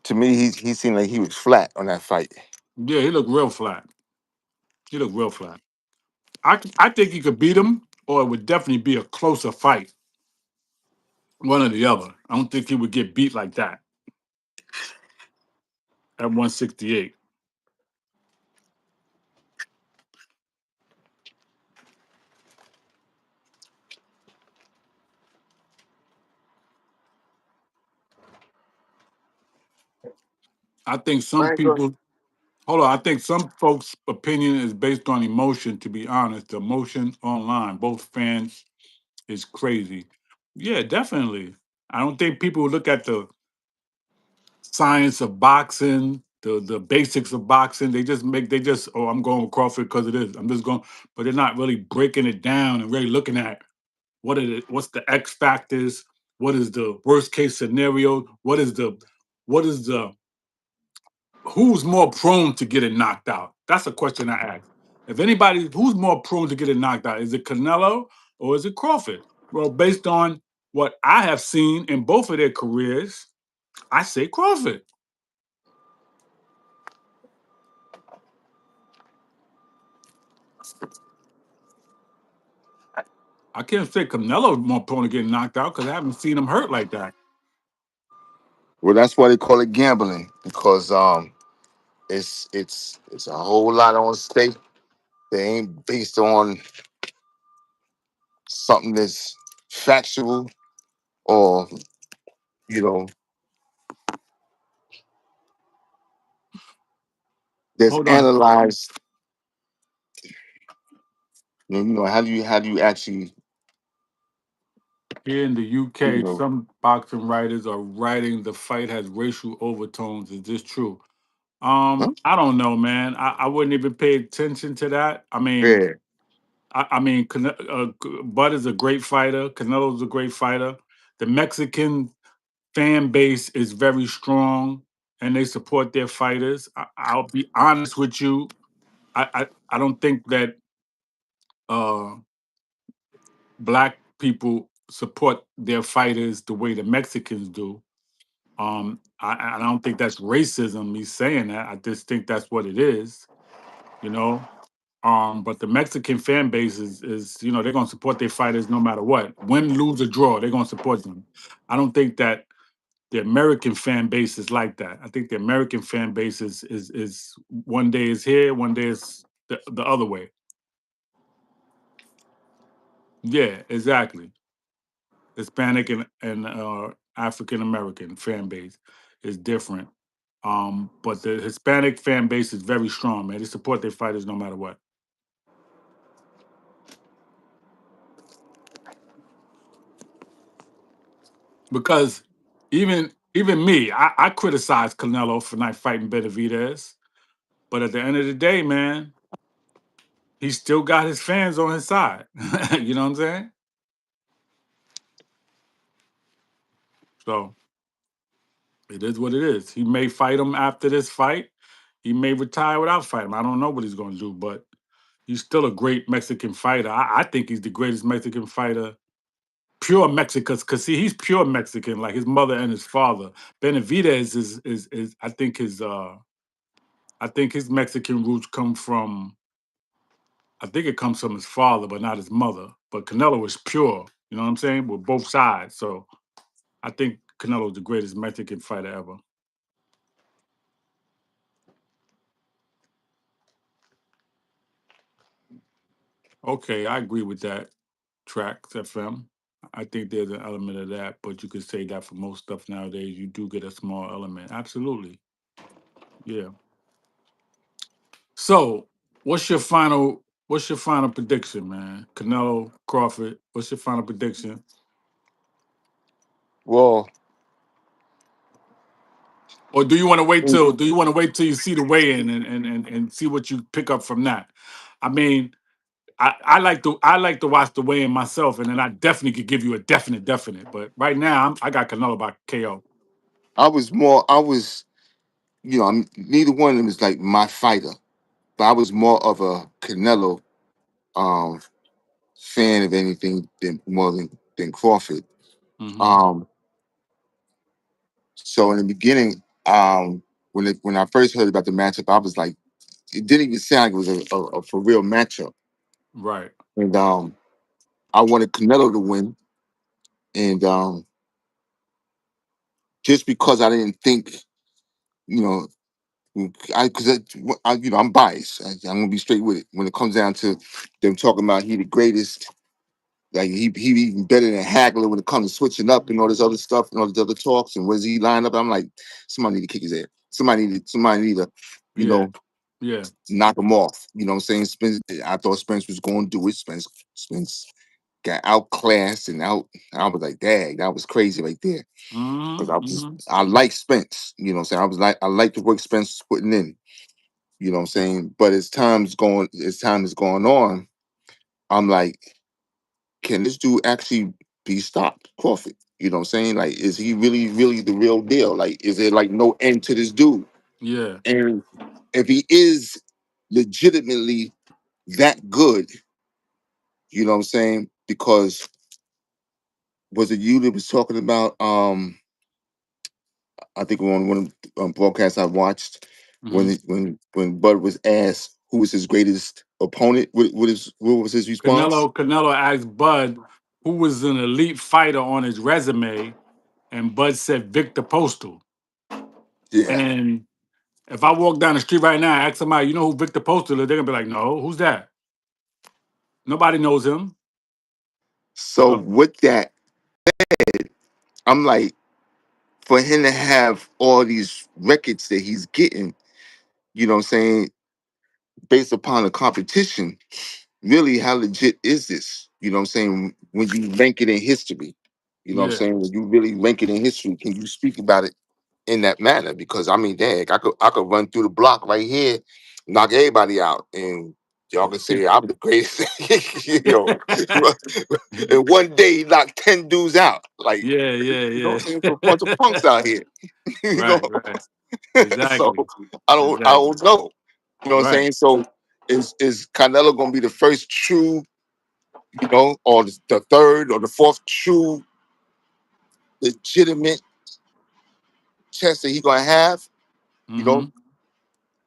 To me, he seemed like he was flat on that fight. Yeah, he looked real flat. He looked real flat. I think he could beat him, or it would definitely be a closer fight. One or the other. I don't think he would get beat like that at 168. I think some people hold on. I think some folks' opinion is based on emotion, to be honest. The emotion online, both fans is crazy. Yeah, definitely. I don't think people look at the science of boxing, the basics of boxing. They just oh, I'm going with Crawford because it is. I'm just going, but they're not really breaking it down and really looking at what's the X factors, what is the worst case scenario, what is the who's more prone to getting knocked out? That's a question I ask. If anybody who's more prone to getting knocked out, is it Canelo or is it Crawford? Well, based on what I have seen in both of their careers, I say Crawford. I can't say Canelo more prone to getting knocked out because I haven't seen him hurt like that. Well, that's why they call it gambling because it's a whole lot on stake. They ain't based on something that's factual or you know that's Hold on. analyzed. How do you actually Here in the you UK, know some boxing writers are writing the fight has racial overtones. Is this true? huh? I don't know, man. I wouldn't even pay attention to that. Yeah. I mean, Bud is a great fighter. Canelo's a great fighter. The Mexican fan base is very strong, and they support their fighters. I'll be honest with you. I don't think that uh, black people support their fighters the way the Mexicans do. I don't think that's racism. Me saying that, I just think that's what it is. You know, but the Mexican fan base is they're gonna support their fighters no matter what. Win, lose, or draw, they're gonna support them. I don't think that the American fan base is like that. I think the American fan base is one day is here, one day is the other way. Yeah, exactly. Hispanic and African American fan base is different. But the Hispanic fan base is very strong, man. They support their fighters no matter what. Because even me, I criticize Canelo for not fighting Benavidez, but at the end of the day, man, he still got his fans on his side. You know what I'm saying? So it is what it is. He may fight him after this fight. He may retire without fighting him. I don't know what he's going to do, but he's still a great Mexican fighter. I think he's the greatest Mexican fighter, pure Mexican. Because see, he's pure Mexican, like his mother and his father. Benavidez is I think his Mexican roots come from. I think it comes from his father, but not his mother. But Canelo is pure. You know what I'm saying? With both sides. So I think Canelo's the greatest Mexican fighter ever. Okay, I agree with that. Tracks FM. I think there's an element of that, but you could say that for most stuff nowadays, you do get a small element. Absolutely. Yeah. So What's your final prediction, man? Canelo Crawford. What's your final prediction? Well, Or do you want to wait till you see the weigh in and see what you pick up from that? I mean, I like to watch the weigh in myself, and then I definitely could give you a definite. But right now, I got Canelo by KO. I was, neither one of them is like my fighter, but I was more of a Canelo um, fan of anything than Crawford. Hmm. Um, so in the beginning, when I first heard about the matchup, I was like, it didn't even sound like it was a for real matchup, Right. and I wanted Canelo to win, and just because I didn't think, you know, I'm biased. I'm gonna be straight with it. When it comes down to them talking about he the greatest, like he even better than Hagler when it comes to switching up and all this other stuff and all these other talks and where's he line up. I'm like, somebody need to kick his ass. Somebody need to, you Yeah. know, Yeah. knock him off. You know what I'm saying? Spence, I thought Spence was going to do it. Spence got outclassed and out. I was like, dang, that was crazy right there. Hmm. Because Hmm. I like Spence. You know what I'm saying? I like the work Spence was putting in. You know what I'm saying? But as time is going on, I'm like, can this dude actually be stopped, Crawford? You know what I'm saying? Like, is he really, really the real deal? Like, is there like no end to this dude? Yeah. And if he is legitimately that good, you know what I'm saying? Because was it you that was talking about? I think on one of the broadcasts I watched Hmm. when Bud was asked who was his greatest opponent. What was his response? Canelo asked Bud who was an elite fighter on his resume, and Bud said Victor Postal. Yeah. And if I walk down the street right now and ask somebody, you know who Victor Postal is, they're gonna be like, no, who's that? Nobody knows him. So So with that, I'm like, for him to have all these records that he's getting, you know what I'm saying, based upon the competition, really how legit is this? You know what I'm saying? When you rank it in history, you know what I'm yeah, saying? When you really rank it in history, can you speak about it in that manner? Because I mean, dang, I could run through the block right here, knock everybody out, and y'all can say I'm the greatest. you know, and one day he knocked 10 dudes out. Like, yeah, you know yeah, what I'm saying? It's a bunch of yeah. punks out here. you know, Right, right. so Exactly. I Exactly. don't know. You know what I'm Right. saying? So is Canelo gonna be the first true, or the third or the fourth true legitimate chance that he gonna have? You know, Hmm.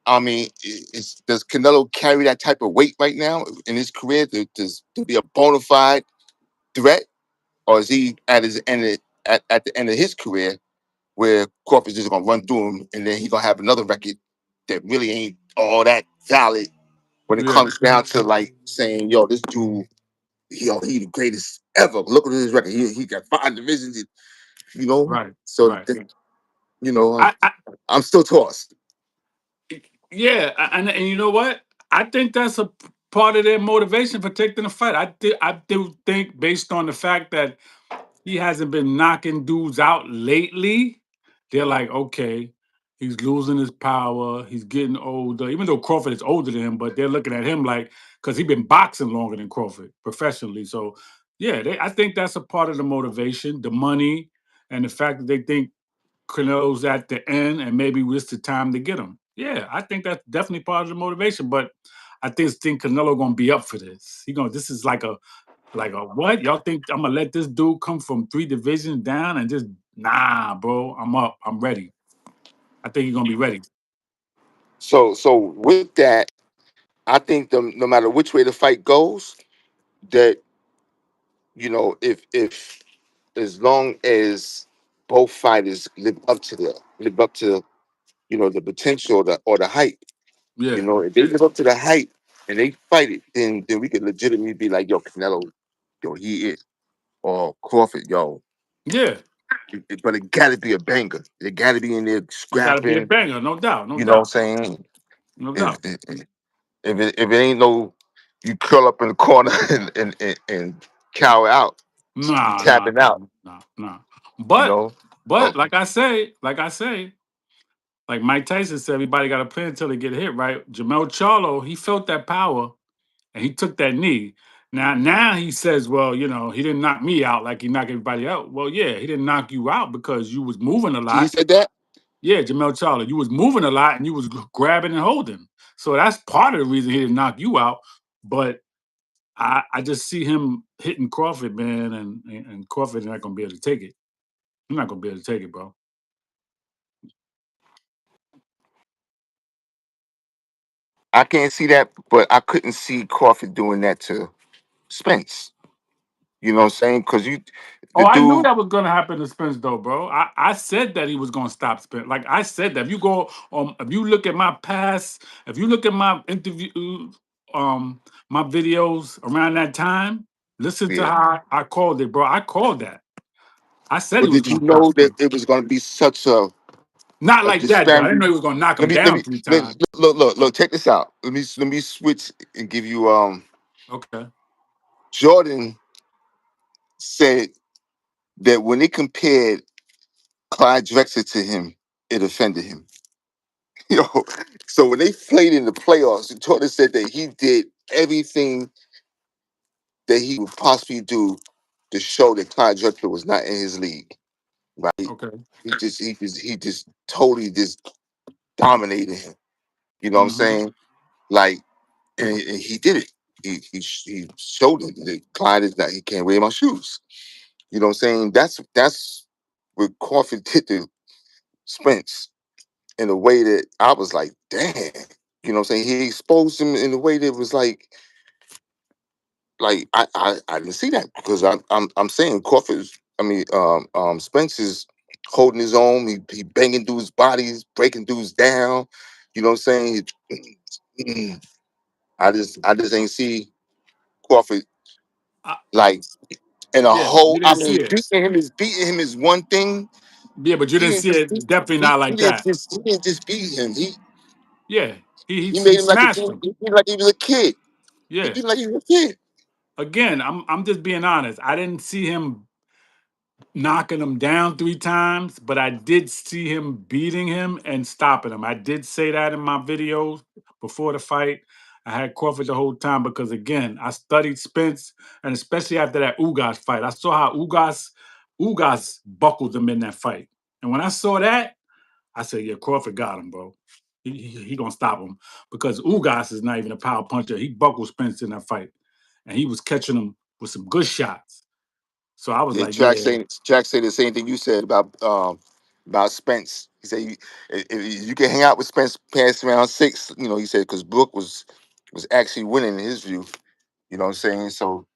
I mean, does Canelo carry that type of weight right now in his career to be a bona fide threat, or is he at his end at the end of his career where Crawford's just gonna run through him and then he gonna have another record that really ain't all that valid when it Yeah. comes down to like saying, yo, this dude, he the greatest ever. Look at his record. He got 5 divisions, you know. Right. So Right. you know, I I'm still tossed. Yeah, and you know what? I think that's a part of their motivation for taking the fight. I do think based on the fact that he hasn't been knocking dudes out lately, they're like, okay, he's losing his power. He's getting older. Even though Crawford is older than him, but they're looking at him like because he's been boxing longer than Crawford professionally. So yeah, I think that's a part of the motivation, the money, and the fact that they think Canelo's at the end and maybe it's the time to get him. Yeah, I think that's definitely part of the motivation. But I think Canelo gonna be up for this. This is like a what? Y'all think I'm gonna let this dude come from 3 divisions down and just nah, bro. I'm up. I'm ready. I think he's gonna be ready. So with that, I think no matter which way the fight goes, that if as long as both fighters live up to the potential or the hype, Yeah, if they live up to the hype and they fight it, then we could legitimately be like, yo, Canelo, yo, he is, or Crawford, yo. yeah. But it got to be a banger. It got to be in there It gotta be a scrapping. banger, no doubt, no You know what I'm doubt, saying? no And, doubt. If it ain't no, you curl up in the corner and cower out. You Nah, nah, tapping out. nah, nah. You But know. but Oh, like Mike Tyson said, everybody got to play until they get hit, right? Jamel Charlo, he felt that power and he took that knee. Now he says, well, he didn't knock me out like he knocked everybody out. Well, yeah, he didn't knock you out because you was moving a he lot. said that. Yeah, Jamel Charlo, you was moving a lot and you was grabbing and holding. So that's part of the reason he didn't knock you out. But I just see him hitting Crawford, man, and Crawford is not gonna be able to take it. I'm not gonna be able to take it, bro. I can't see that, but I couldn't see Crawford doing that to Spence. You know what I'm saying? Because Oh, the I knew dude, that was gonna happen to Spence, though, bro. I said that he was gonna stop Spence. Like I said that. If you look at my past, if you look at my interview, my videos around that time, listen to yeah. how I called it, bro. I called that. I said he But was did you gonna stop know that Spence. it was going to be such Not a like that, though. I didn't disparity? know he was gonna knock Let him me let down me three let, times. look. Check this out. Let me switch and give you. Okay. Jordan said that when they compared Clyde Drexler to him, it offended him. Yo, so when they played in the playoffs, Jordan said that he did everything that he would possibly do to show that Clyde Drexler was not in his league. Right? Okay. He just totally just dominated him. You know what I'm Hmm. saying? Like, and he did it. He showed him that Clyde is not. He can't wear my shoes. You know what I'm saying? That's what Crawford did to Spence in a way that I was like, damn. You know what I'm saying? He exposed him in a way that was like I didn't see that because I'm saying Crawford's. I mean, Spence is holding his own. He banging dudes' bodies, breaking dudes down. You know what I'm saying? I just ain't see Crawford Uh, like in a yeah, whole. you I didn't see mean, it. beating him is one thing. Yeah, but you He didn't didn't see just it. Definitely not he like didn't that. just he didn't just beat him. Yeah, He he made him like a smashed he him. made him like he was a kid. He Yeah. beat him like he was a kid. Again, I'm just being honest. I didn't see him knocking him down three times, but I did see him beating him and stopping him. I did say that in my videos before the fight. I had Crawford the whole time because again, I studied Spence, and especially after that Ugas fight, I saw how Ugas buckled him in that fight. And when I saw that, I said, "Yeah, Crawford got him, bro. He gonna stop him because Ugas is not even a power puncher. He buckled Spence in that fight, and he was catching him with some good shots. So I was Yeah, like, yeah, Jack said the same thing you said about Spence. He said if you can hang out with Spence past round six, he said because Brook was actually winning in his view. You know what I'm saying? So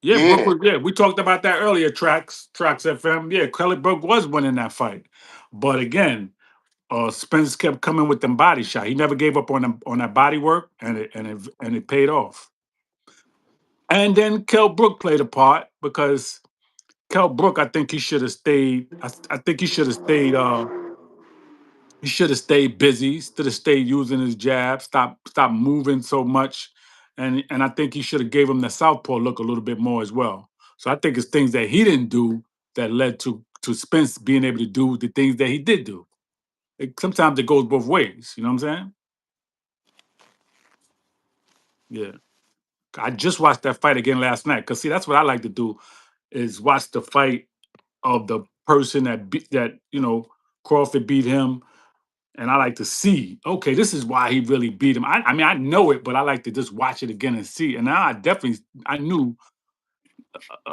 yeah, Brooke yeah, was, yeah. We talked about that earlier. Tracks FM. Yeah, Kelly Brook was winning that fight, but again, Spence kept coming with them body shot. He never gave up on that body work, and it paid off. And then Kell Brook played a part because Kell Brook, I think he should have stayed. I think he should have stayed. He should have stayed busy. Should have stayed using his jab. Stop moving so much, and I think he should have gave him the southpaw look a little bit more as well. So I think it's things that he didn't do that led to Spence being able to do the things that he did do. Sometimes it goes both ways. You know what I'm saying? Yeah. I just watched that fight again last night. Cause see, that's what I like to do is watch the fight of the person that Crawford beat him. And I like to see, okay, this is why he really beat him. I mean, I know it, but I like to just watch it again and see. And now I knew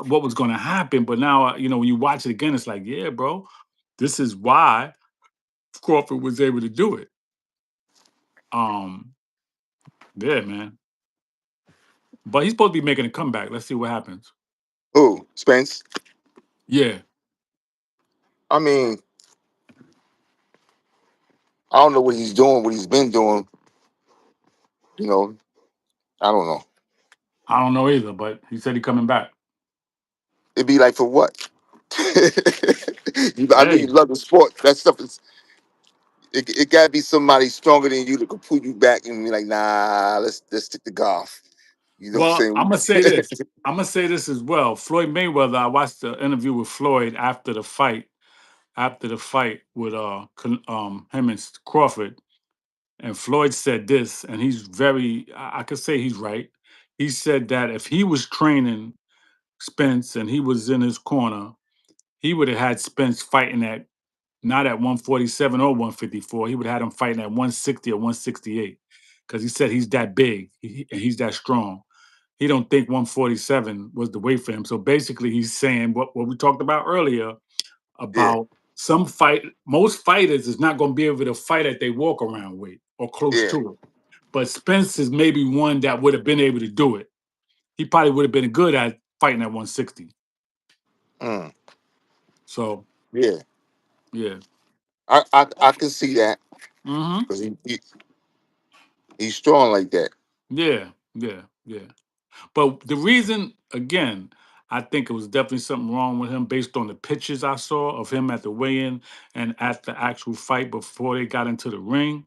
what was going to happen. But now, when you watch it again, it's like, yeah, bro, this is why Crawford was able to do it. Um, yeah, man. But he's supposed to be making a comeback. Let's see what happens. who Spence? Yeah, I mean, I don't know what he's doing, what he's been doing. You know, I don't know. I don't know either, but he said he coming back. It'd be like for what? I know you Hey, love the sport. That stuff is. It gotta be somebody stronger than you that can pull you back and be like, nah, let's stick to golf. You know what Well, I'm I'm gonna say saying? this. I'm gonna say this as well. Floyd Mayweather. I watched the interview with Floyd after the fight. After the fight with him and Crawford, and Floyd said this, and he's very. I could say he's right. He said that if he was training Spence and he was in his corner, he would have had Spence fighting at not at 147 or 154. He would have had him fighting at 160 or 168 because he said he's that big and he's that strong. He don't think 147 was the weight for him. So basically, he's saying what we talked about earlier Yeah, about most fighters is not going to be able to fight at their walk around weight or close yeah. to it. But Spence is maybe one that would have been able to do it. He probably would have been good at fighting at 160. Mm, So yeah. yeah. I can see that Mm-hmm. because he's strong like that. Yeah. Yeah. Yeah. But the reason, again, I think it was definitely something wrong with him based on the pictures I saw of him at the weigh-in and at the actual fight before they got into the ring.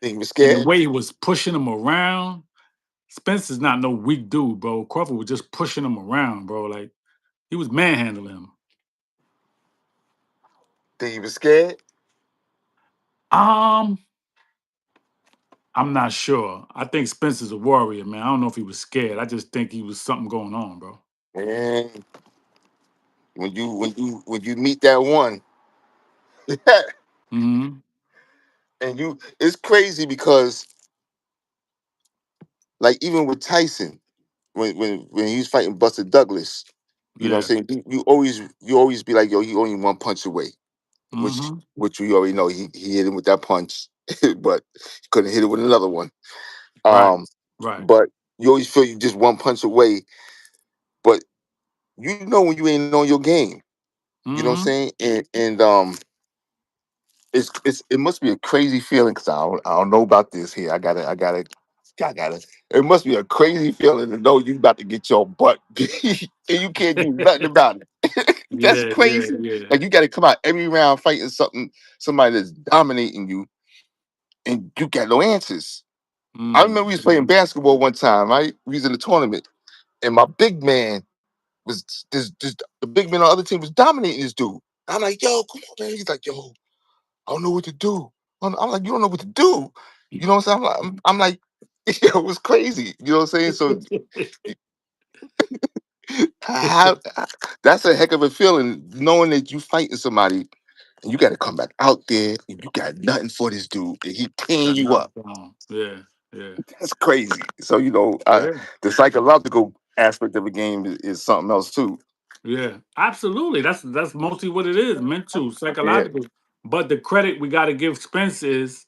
Think he was And the scared? way he was pushing him around, Spence is not no weak dude, bro. Crawford was just pushing him around, bro. Like he was manhandling him. Think he was scared? Um, I'm not sure. I think Spence is a warrior, man. I don't know if he was scared. I just think he was something going on, bro. And when you meet that one, Mm-hmm. and it's crazy because like even with Tyson, when he was fighting Buster Douglas, you know what Yeah. I'm saying? You always be like, yo, he only one punch away, which Mm-hmm. which we already know he hit him with that punch, but he couldn't hit it with another one. Right. Um, Right. but you always feel you just one punch away, but you know when you ain't on your game. You know what I'm Mm-hmm. saying? And it must be a crazy feeling because I don't know about this here. I gotta. It must be a crazy feeling to know you about to get your butt beat and you can't do nothing about it. That's Yeah, yeah, crazy. yeah. Like you got to come out every round fighting somebody that's dominating you, and you got no answers. I Mm. remember we was playing basketball one time. Right, we was in a tournament, and my big man was this the big man on the other team was dominating this dude. I'm like, yo, come on, man. He's like, yo, I don't know what to do. I'm like, you don't know what to do. You know what I'm saying? I'm like, it was crazy. You know what I'm saying? So how, that's a heck of a feeling knowing that you fighting somebody and you got to come back out there and you got nothing for this dude and he teeing Got you nothing up. wrong. Yeah, yeah, That's crazy. So yeah, the psychological aspect of the game is something else too. yeah. Absolutely. That's mostly what it is, mental, Yeah, psychological. But the credit we got to give Spence is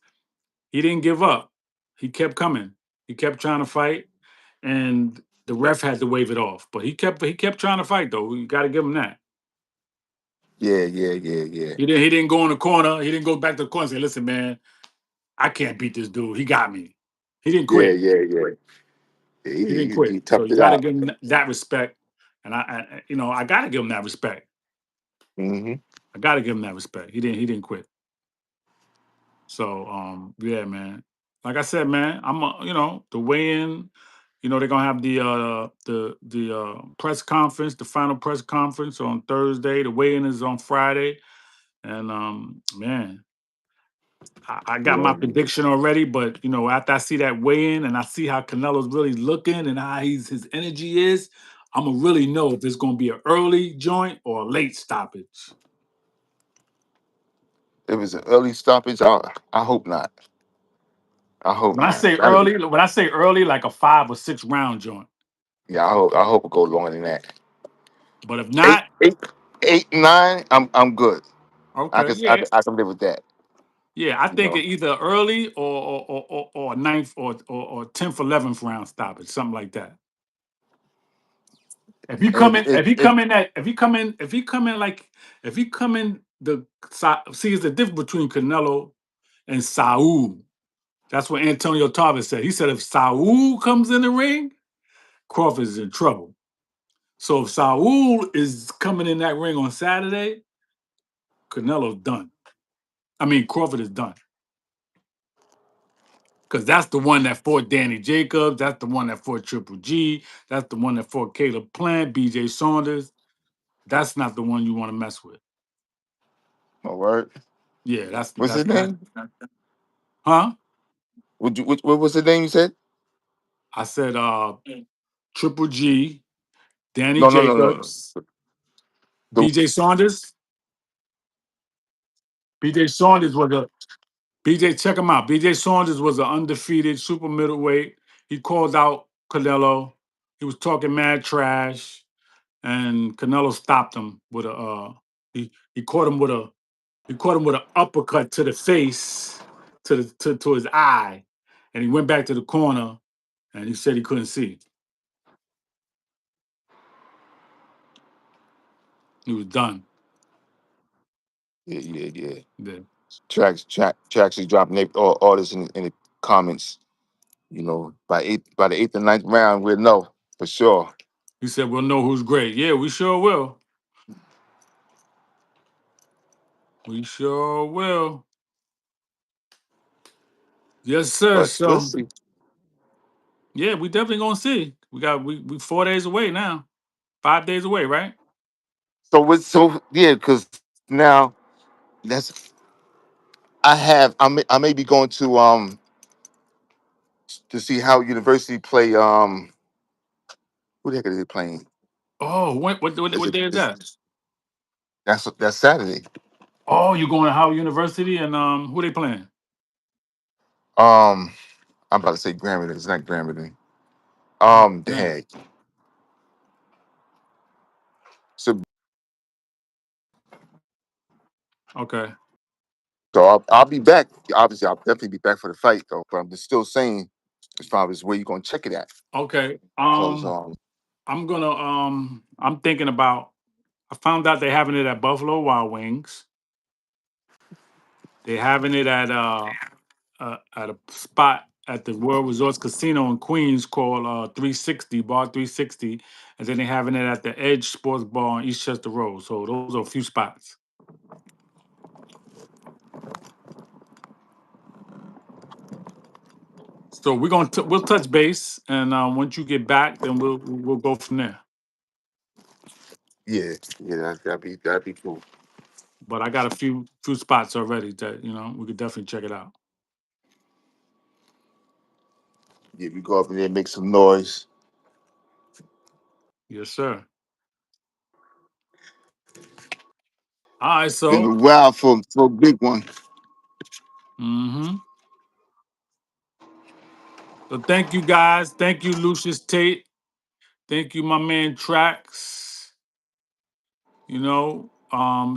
he didn't give up. He kept coming. He kept trying to fight, and the ref had to wave it off. But he kept trying to fight though. You got to give him that. yeah, yeah, yeah, yeah, He didn't go in the corner. He didn't go back to the corner and say, "Listen, man, I can't beat this dude. He got me." He didn't yeah, quit. yeah, yeah. Yeah, He didn't he quit. So toughed you it got to out. give him that respect, and I got to give him that respect. Hmm. I got to give him that respect. He didn't quit. So yeah, man. Like I said, man, the weigh-in. They're gonna have the press conference, the final press conference on Thursday. The weigh-in is on Friday, and man, I got Yeah, my prediction already. But after I see that weigh-in and I see how Canelo's really looking and how his energy is, I'm gonna really know if it's gonna be an early joint or a late stoppage. if it's an early stoppage, I hope not. I hope When I not. say early, like a 5 or 6 round joint. Yeah, I hope it go longer than that. But if Eight, not, eight, 8, 9. I'm good. I okay, can I, yeah, can- I can live with that. yeah. I You think know, it either early or ninth or 10th, 11th round stoppage, something like that. If you come and in, if you come in see, it's the difference between Canelo and Saul. That's what Antonio Tarver said. He said if Saul comes in the ring, Crawford is in trouble. So if Saul is coming in that ring on Saturday, Canelo's done. I mean, Crawford is done. Because that's the one that fought Danny Jacobs. That's the one that fought Triple G. That's the one that fought Caleb Plant, BJ Saunders. That's not the one you want to mess with. My word. Yeah, that's What's his that's that. name? Huh? What was the name you said? I said Triple G, Danny No, no, no, no, no. Jacobs, The, BJ Saunders. BJ Saunders was a BJ. Check him out. BJ Saunders was an undefeated super middleweight. He called out Canelo. He was talking mad trash, and Canelo stopped him with a. He caught him with a. He caught him with an uppercut to the face, to his eye, and he went back to the corner, and he said he couldn't see. He was done. yeah, yeah, yeah. Yeah. Tracks is dropping all this in the comments. You know, by the eighth and ninth round, we'll know for sure. He said, "We'll know who's great." Yeah, we sure will. We sure will. Yes, sir. But we'll So see. yeah, we definitely gonna see. We 4 days away now. 5 days away, right? So yeah, because now that's I may be going to see how University play who the heck are they playing? Oh, Is what it day is is that? that's Saturday. Oh, you going to Howard University and who they playing? Um, I'm about to say Grambling. It's not Grambling. Oh, The damn. heck. So Okay. I'll be back. Obviously, I'll definitely be back for the fight though. But I'm just still saying as far as where you gonna check it at. Okay. Because I'm thinking about. I found out they're having it at Buffalo Wild Wings. They're having it at a spot at the World Resorts Casino in Queens called 360 Bar 360, and then they're having it at the Edge Sports Bar on Eastchester Road. So those are a few spots. So we'll touch base, and once you get back, then we'll go from there. yeah, yeah, that'd be cool. But I got a few spots already that we could definitely check it out. Yeah, we go up in there, make some noise. Yes, sir. All right, Been so a while for a big one. mm-hmm. So thank you guys. Thank you, Lucius Tate. Thank you, my man Trax.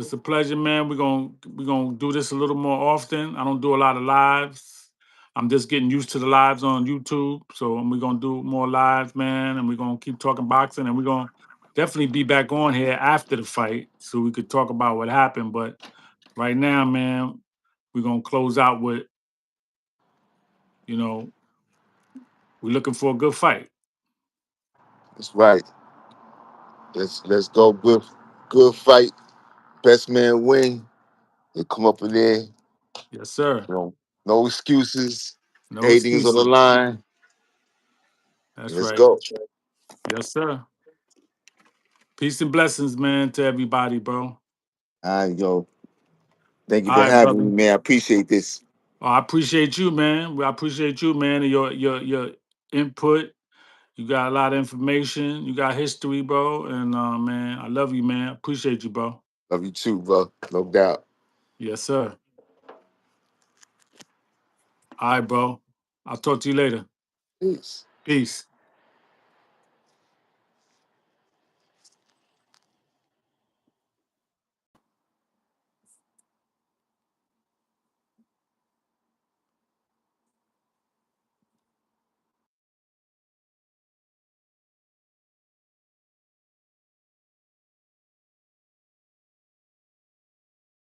It's a pleasure, man. We're gonna do this a little more often. I don't do a lot of lives. I'm just getting used to the lives on YouTube. So we're gonna do more lives, man, and we're gonna keep talking boxing, and we're gonna definitely be back on here after the fight so we could talk about what happened. But right now, man, we're gonna close out with, you know, we're looking for a good fight. That's right. Let's go. Good fight. Best man win. They come up in there. Yes, sir. No excuses. No Everything's on the excuses. line. That's Let's right. go. Yes, sir. Peace and blessings, man, to everybody, bro. All right, yo. Thank you All for right, having brother. me, man. I appreciate this. Oh, I appreciate you, man. I appreciate you, man, and your input. You got a lot of information. You got history, bro. And man, I love you, man. Appreciate you, bro. Love you too, bro. No doubt. Yes, sir. All right, bro. I'll talk to you later. Peace. Peace.